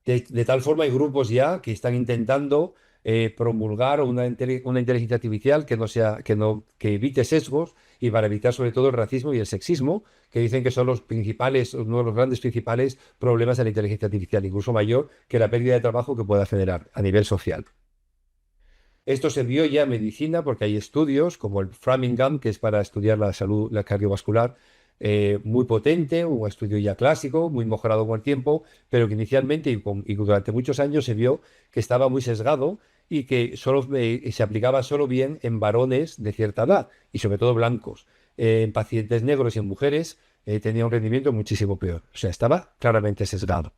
De tal forma hay grupos ya que están intentando promulgar una inteligencia artificial que no sea, que evite sesgos y para evitar sobre todo el racismo y el sexismo, que dicen que son los principales, uno de los grandes principales problemas de la inteligencia artificial, incluso mayor que la pérdida de trabajo que pueda generar a nivel social. Esto se vio ya en medicina porque hay estudios como el Framingham, que es para estudiar la salud la cardiovascular, muy potente, un estudio ya clásico, muy mejorado con el tiempo, pero que inicialmente y durante muchos años se vio que estaba muy sesgado y que solo se aplicaba solo bien en varones de cierta edad y sobre todo blancos. En pacientes negros y en mujeres tenía un rendimiento muchísimo peor. O sea, estaba claramente sesgado.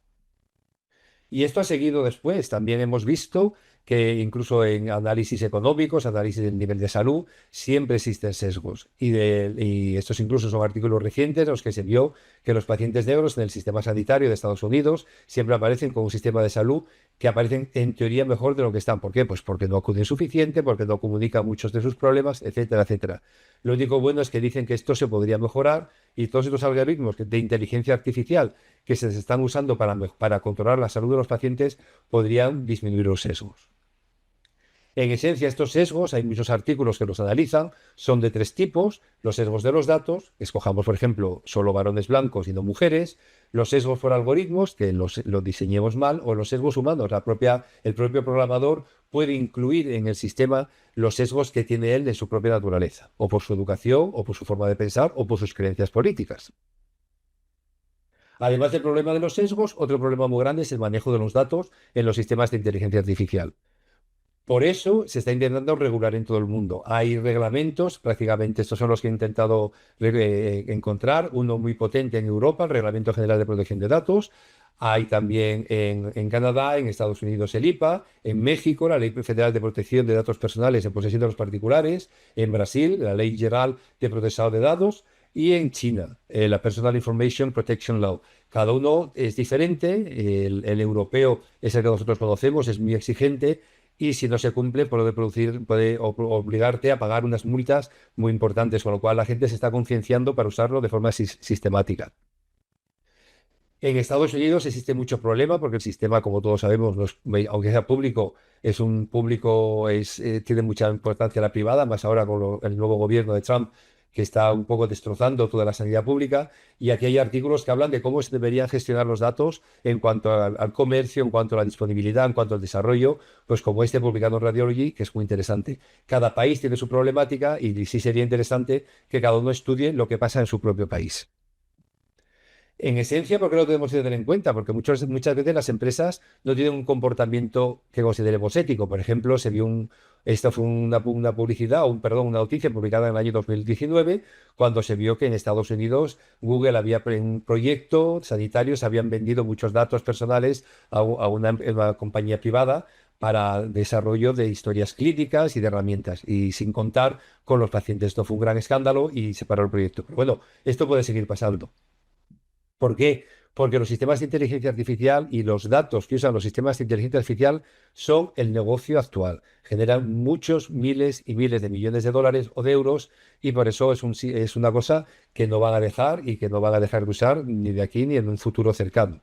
Y esto ha seguido después. También hemos visto que incluso en análisis económicos, análisis del nivel de salud, siempre existen sesgos. Y estos incluso son artículos recientes en los que se vio que los pacientes negros en el sistema sanitario de Estados Unidos siempre aparecen con un sistema de salud que aparecen en teoría mejor de lo que están. ¿Por qué? Pues porque no acuden suficiente, porque no comunican muchos de sus problemas, etcétera, etcétera. Lo único bueno es que dicen que esto se podría mejorar y todos estos algoritmos de inteligencia artificial que se están usando para controlar la salud de los pacientes podrían disminuir los sesgos. En esencia, estos sesgos, hay muchos artículos que los analizan, son de tres tipos: los sesgos de los datos, escojamos por ejemplo solo varones blancos y no mujeres; los sesgos por algoritmos, que los diseñemos mal; o los sesgos humanos, el propio programador puede incluir en el sistema los sesgos que tiene él de su propia naturaleza, o por su educación, o por su forma de pensar, o por sus creencias políticas. Además del problema de los sesgos, otro problema muy grande es el manejo de los datos en los sistemas de inteligencia artificial. Por eso se está intentando regular en todo el mundo. Hay reglamentos, prácticamente estos son los que he intentado encontrar. Uno muy potente en Europa, el Reglamento General de Protección de Datos. Hay también en Canadá, en Estados Unidos el IPA, en México la Ley Federal de Protección de Datos Personales en posesión de los particulares, en Brasil la Ley General de Procesado de Datos y en China la Personal Information Protection Law. Cada uno es diferente. El europeo es el que nosotros conocemos, es muy exigente y si no se cumple puede obligarte a pagar unas multas muy importantes, con lo cual la gente se está concienciando para usarlo de forma sistemática. En Estados Unidos existe mucho problema porque el sistema, como todos sabemos, aunque sea público, tiene mucha importancia la privada, más ahora con el nuevo gobierno de Trump, que está un poco destrozando toda la sanidad pública. Y aquí hay artículos que hablan de cómo se deberían gestionar los datos en cuanto al comercio, en cuanto a la disponibilidad, en cuanto al desarrollo, pues como este publicado en Radiology, que es muy interesante. Cada país tiene su problemática y sí sería interesante que cada uno estudie lo que pasa en su propio país. En esencia, ¿por qué lo tenemos que tener en cuenta? Porque muchas veces las empresas no tienen un comportamiento que consideremos ético. Por ejemplo, esto fue una publicidad, una noticia publicada en el año 2019, cuando se vio que en Estados Unidos Google había un proyecto sanitario, se habían vendido muchos datos personales a una compañía privada para desarrollo de historias clínicas y de herramientas, y sin contar con los pacientes. Esto fue un gran escándalo y se paró el proyecto. Pero bueno, esto puede seguir pasando. ¿Por qué? Porque los sistemas de inteligencia artificial y los datos que usan los sistemas de inteligencia artificial son el negocio actual. Generan muchos miles y miles de millones de dólares o de euros y por eso es una cosa que no van a dejar y que no van a dejar de usar ni de aquí ni en un futuro cercano.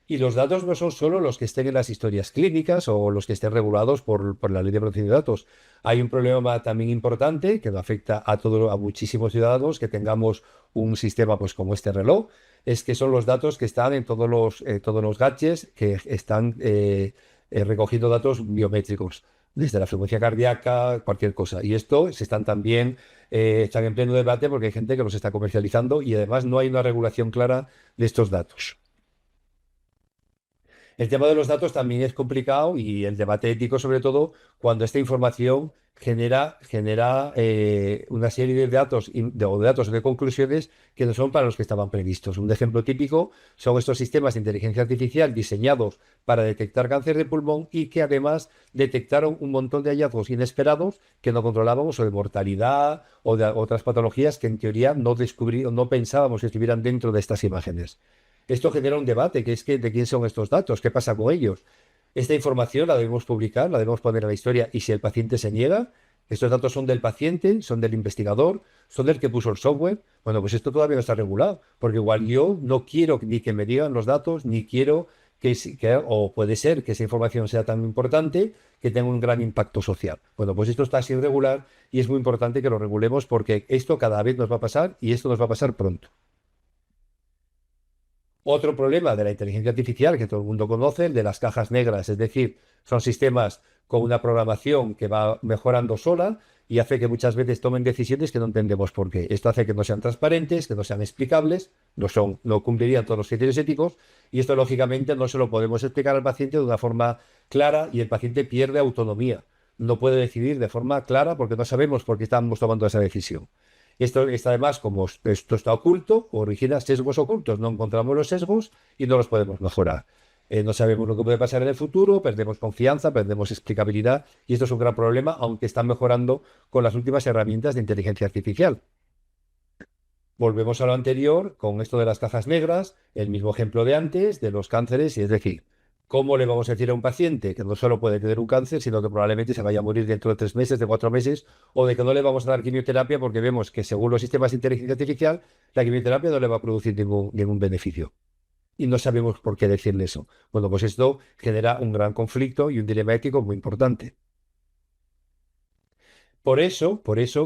Y los datos no son solo los que estén en las historias clínicas o los que estén regulados por la Ley de Protección de Datos. Hay un problema también importante que afecta a muchísimos ciudadanos, que tengamos un sistema pues como este reloj, es que son los datos que están en todos los gadgets que están recogiendo datos biométricos, desde la frecuencia cardíaca, cualquier cosa. Y esto están en pleno debate porque hay gente que los está comercializando y además no hay una regulación clara de estos datos. El tema de los datos también es complicado y el debate ético, sobre todo, cuando esta información genera una serie de datos o de conclusiones que no son para los que estaban previstos. Un ejemplo típico son estos sistemas de inteligencia artificial diseñados para detectar cáncer de pulmón y que además detectaron un montón de hallazgos inesperados que no controlábamos, o de mortalidad o de otras patologías que en teoría no pensábamos que estuvieran dentro de estas imágenes. Esto genera un debate, que es de quién son estos datos, qué pasa con ellos. Esta información la debemos publicar, la debemos poner en la historia, y si el paciente se niega, estos datos son del paciente, son del investigador, son del que puso el software. Bueno, pues esto todavía no está regulado, porque igual yo no quiero ni que me digan los datos, ni quiero o puede ser que esa información sea tan importante que tenga un gran impacto social. Bueno, pues esto está sin regular y es muy importante que lo regulemos porque esto cada vez nos va a pasar y esto nos va a pasar pronto. Otro problema de la inteligencia artificial que todo el mundo conoce, el de las cajas negras, es decir, son sistemas con una programación que va mejorando sola y hace que muchas veces tomen decisiones que no entendemos por qué. Esto hace que no sean transparentes, que no sean explicables, no cumplirían todos los criterios éticos y esto lógicamente no se lo podemos explicar al paciente de una forma clara y el paciente pierde autonomía. No puede decidir de forma clara porque no sabemos por qué estamos tomando esa decisión. Esto está además, como esto está oculto, origina sesgos ocultos. No encontramos los sesgos y no los podemos mejorar. No sabemos lo que puede pasar en el futuro, perdemos confianza, perdemos explicabilidad y esto es un gran problema, aunque están mejorando con las últimas herramientas de inteligencia artificial. Volvemos a lo anterior con esto de las cajas negras, el mismo ejemplo de antes, de los cánceres, y es decir, ¿cómo le vamos a decir a un paciente que no solo puede tener un cáncer, sino que probablemente se vaya a morir dentro de 3 meses, de 4 meses, o de que no le vamos a dar quimioterapia porque vemos que según los sistemas de inteligencia artificial, la quimioterapia no le va a producir ningún beneficio? Y no sabemos por qué decirle eso. Bueno, pues esto genera un gran conflicto y un dilema ético muy importante. Por eso,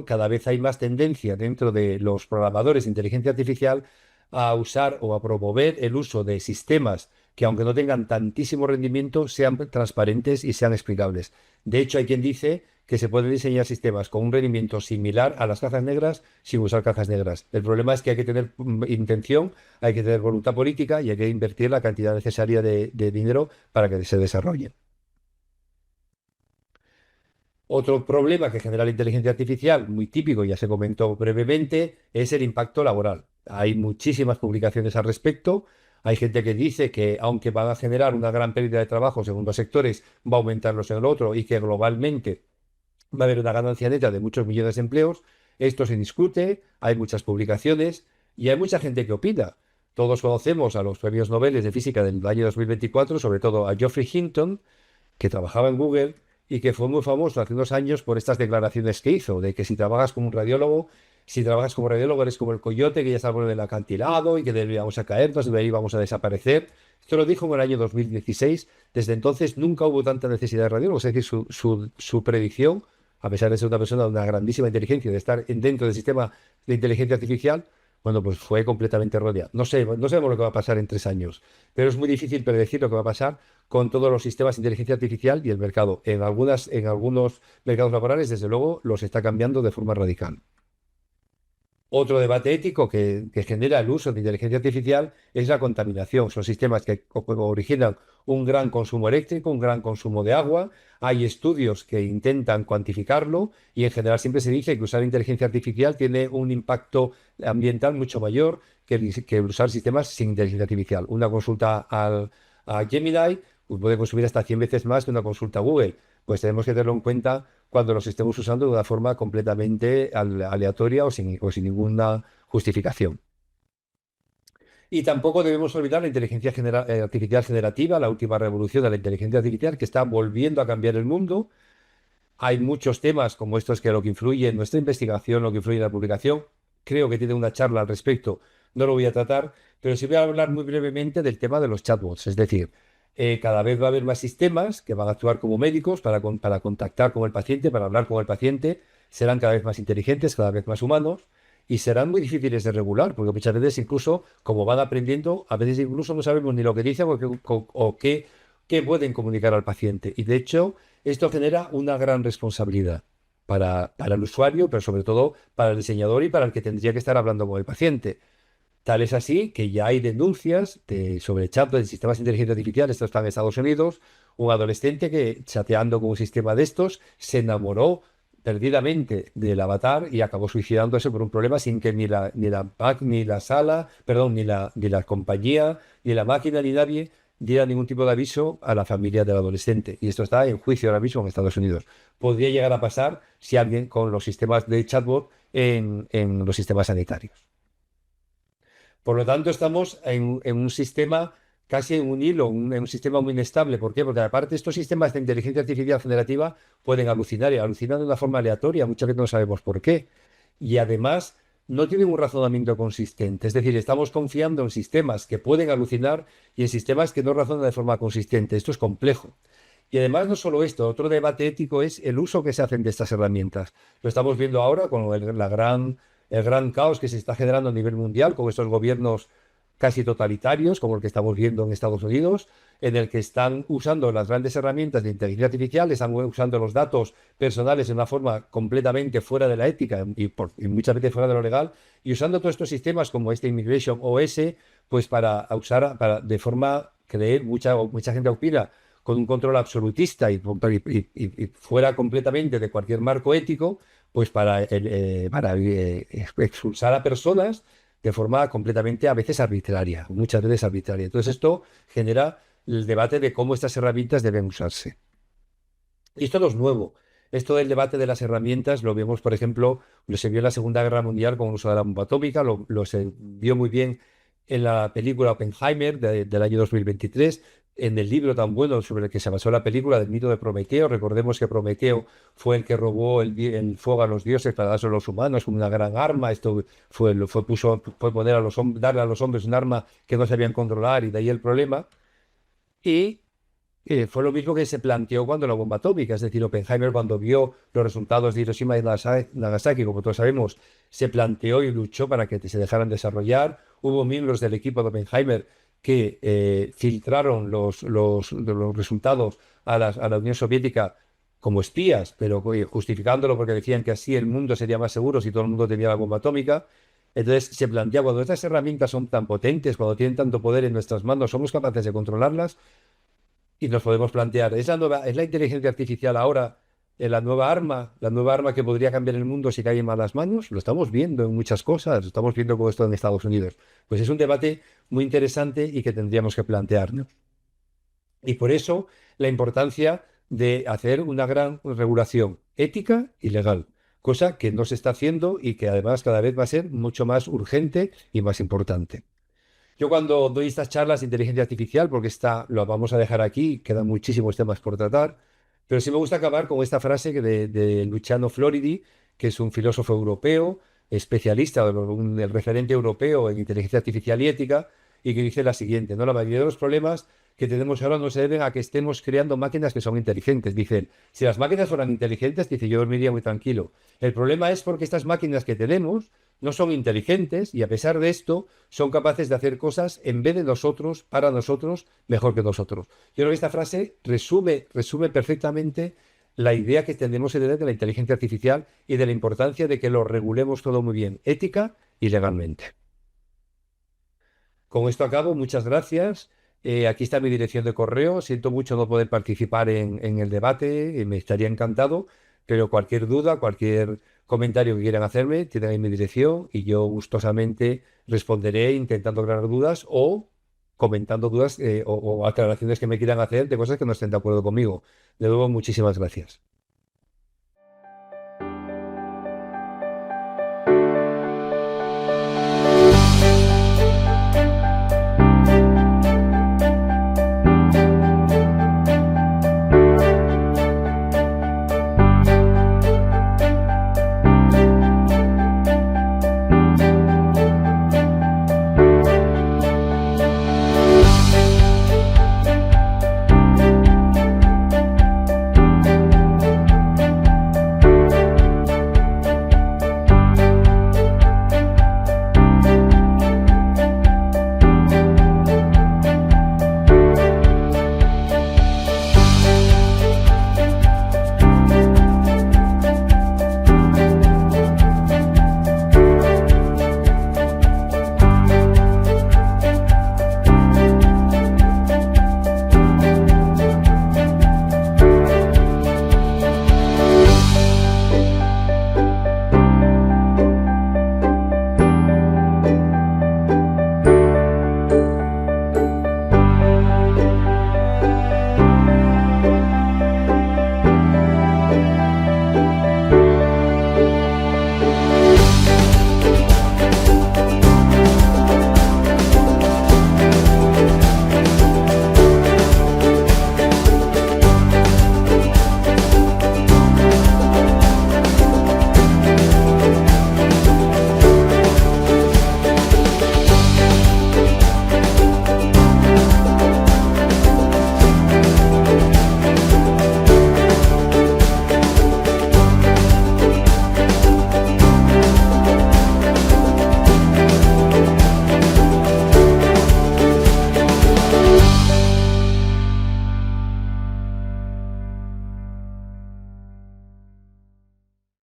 cada vez hay más tendencia dentro de los programadores de inteligencia artificial a usar o a promover el uso de sistemas que, aunque no tengan tantísimo rendimiento, sean transparentes y sean explicables. De hecho, hay quien dice que se pueden diseñar sistemas con un rendimiento similar a las cajas negras sin usar cajas negras. El problema es que hay que tener intención, hay que tener voluntad política y hay que invertir la cantidad necesaria de dinero para que se desarrollen. Otro problema que genera la inteligencia artificial, muy típico, ya se comentó brevemente, es el impacto laboral. Hay muchísimas publicaciones al respecto. Hay gente que dice que aunque van a generar una gran pérdida de trabajo según los sectores, va a aumentarlos en el otro y que globalmente va a haber una ganancia neta de muchos millones de empleos. Esto se discute, hay muchas publicaciones y hay mucha gente que opina. Todos conocemos a los premios Nobel de física del año 2024, sobre todo a Geoffrey Hinton, que trabajaba en Google y que fue muy famoso hace unos años por estas declaraciones que hizo, de que si trabajas como un radiólogo, si trabajas como radiólogo eres como el coyote que ya está por el acantilado y que deberíamos a caernos, deberíamos a desaparecer. Esto lo dijo en el año 2016. Desde entonces nunca hubo tanta necesidad de radiólogos, es decir, su predicción, a pesar de ser una persona de una grandísima inteligencia, de estar dentro del sistema de inteligencia artificial, bueno, pues fue completamente errónea. No sabemos lo que va a pasar en 3 años, pero es muy difícil predecir lo que va a pasar con todos los sistemas de inteligencia artificial y el mercado. En algunos mercados laborales, desde luego, los está cambiando de forma radical. Otro debate ético que genera el uso de inteligencia artificial es la contaminación. Son sistemas que originan un gran consumo eléctrico, un gran consumo de agua. Hay estudios que intentan cuantificarlo y en general siempre se dice que usar inteligencia artificial tiene un impacto ambiental mucho mayor que usar sistemas sin inteligencia artificial. Una consulta a Gemini puede consumir hasta 100 veces más que una consulta a Google. Pues tenemos que tenerlo en cuenta cuando los estemos usando de una forma completamente aleatoria o sin ninguna justificación. Y tampoco debemos olvidar la inteligencia artificial generativa, la última revolución de la inteligencia artificial que está volviendo a cambiar el mundo. Hay muchos temas como estos que lo que influye en nuestra investigación, lo que influye en la publicación. Creo que tiene una charla al respecto, no lo voy a tratar, pero sí voy a hablar muy brevemente del tema de los chatbots. Es decir, cada vez va a haber más sistemas que van a actuar como médicos para contactar con el paciente, para hablar con el paciente. Serán cada vez más inteligentes, cada vez más humanos y serán muy difíciles de regular, porque muchas veces incluso, como van aprendiendo, a veces incluso no sabemos ni lo que dicen o qué pueden comunicar al paciente. Y de hecho, esto genera una gran responsabilidad para el usuario, pero sobre todo para el diseñador y para el que tendría que estar hablando con el paciente. Tal es así que ya hay denuncias sobre chatbots de sistemas de inteligencia artificial, esto está en Estados Unidos, un adolescente que chateando con un sistema de estos se enamoró perdidamente del avatar y acabó suicidándose por un problema sin que ni la sala, perdón, ni la compañía, ni la máquina, ni nadie diera ningún tipo de aviso a la familia del adolescente. Y esto está en juicio ahora mismo en Estados Unidos. Podría llegar a pasar si alguien con los sistemas de chatbot en los sistemas sanitarios. Por lo tanto, estamos en un sistema, casi en un hilo, en un sistema muy inestable. ¿Por qué? Porque aparte estos sistemas de inteligencia artificial generativa pueden alucinar y alucinan de una forma aleatoria. Muchas veces no sabemos por qué. Y además no tienen un razonamiento consistente. Es decir, estamos confiando en sistemas que pueden alucinar y en sistemas que no razonan de forma consistente. Esto es complejo. Y además, no solo esto, otro debate ético es el uso que se hacen de estas herramientas. Lo estamos viendo ahora con el gran caos que se está generando a nivel mundial, con estos gobiernos casi totalitarios, como el que estamos viendo en Estados Unidos, en el que están usando las grandes herramientas de inteligencia artificial, están usando los datos personales de una forma completamente fuera de la ética y muchas veces fuera de lo legal, y usando todos estos sistemas como este Immigration OS, pues para usar de forma que mucha gente opina con un control absolutista y fuera completamente de cualquier marco ético, pues para expulsar a personas de forma completamente a veces arbitraria, muchas veces arbitraria. Entonces esto genera el debate de cómo estas herramientas deben usarse. Y esto no es nuevo. Esto del debate de las herramientas lo vemos, por ejemplo, lo se vio en la Segunda Guerra Mundial con el uso de la bomba atómica, lo se vio muy bien en la película Oppenheimer del año 2023, en el libro tan bueno sobre el que se basó la película del mito de Prometeo. Recordemos que Prometeo fue el que robó el fuego a los dioses para dárselo a los humanos, una gran arma. Esto fue poner darle a los hombres un arma que no sabían controlar y de ahí el problema. Y fue lo mismo que se planteó cuando la bomba atómica, es decir, Oppenheimer cuando vio los resultados de Hiroshima y Nagasaki, como todos sabemos, se planteó y luchó para que se dejaran desarrollar. Hubo miembros del equipo de Oppenheimer que filtraron los resultados a la Unión Soviética como espías, pero justificándolo porque decían que así el mundo sería más seguro si todo el mundo tenía la bomba atómica. Entonces se plantea, cuando estas herramientas son tan potentes, cuando tienen tanto poder en nuestras manos, somos capaces de controlarlas. Y nos podemos plantear, ¿es la inteligencia artificial ahora la nueva arma que podría cambiar el mundo si cae en malas manos? Lo estamos viendo en muchas cosas, lo estamos viendo con esto en Estados Unidos. Pues es un debate muy interesante y que tendríamos que plantear, ¿no? Y por eso la importancia de hacer una gran regulación ética y legal, cosa que no se está haciendo y que además cada vez va a ser mucho más urgente y más importante. Yo cuando doy estas charlas de inteligencia artificial, porque lo vamos a dejar aquí, quedan muchísimos temas por tratar, pero sí me gusta acabar con esta frase de Luciano Floridi, que es un filósofo europeo, especialista, el referente europeo en inteligencia artificial y ética, y que dice la siguiente, ¿no? La mayoría de los problemas que tenemos ahora no se deben a que estemos creando máquinas que son inteligentes. Dice él, si las máquinas fueran inteligentes, dice, yo dormiría muy tranquilo. El problema es porque estas máquinas que tenemos no son inteligentes y a pesar de esto son capaces de hacer cosas en vez de nosotros, para nosotros, mejor que nosotros. Yo creo que esta frase resume perfectamente la idea que tendemos que tener de la inteligencia artificial y de la importancia de que lo regulemos todo muy bien, ética y legalmente. Con esto acabo, muchas gracias. Aquí está mi dirección de correo. Siento mucho no poder participar en el debate, me estaría encantado, pero cualquier duda, cualquier comentario que quieran hacerme, tienen ahí mi dirección y yo gustosamente responderé intentando aclarar dudas o comentando dudas o aclaraciones que me quieran hacer de cosas que no estén de acuerdo conmigo. De nuevo, muchísimas gracias.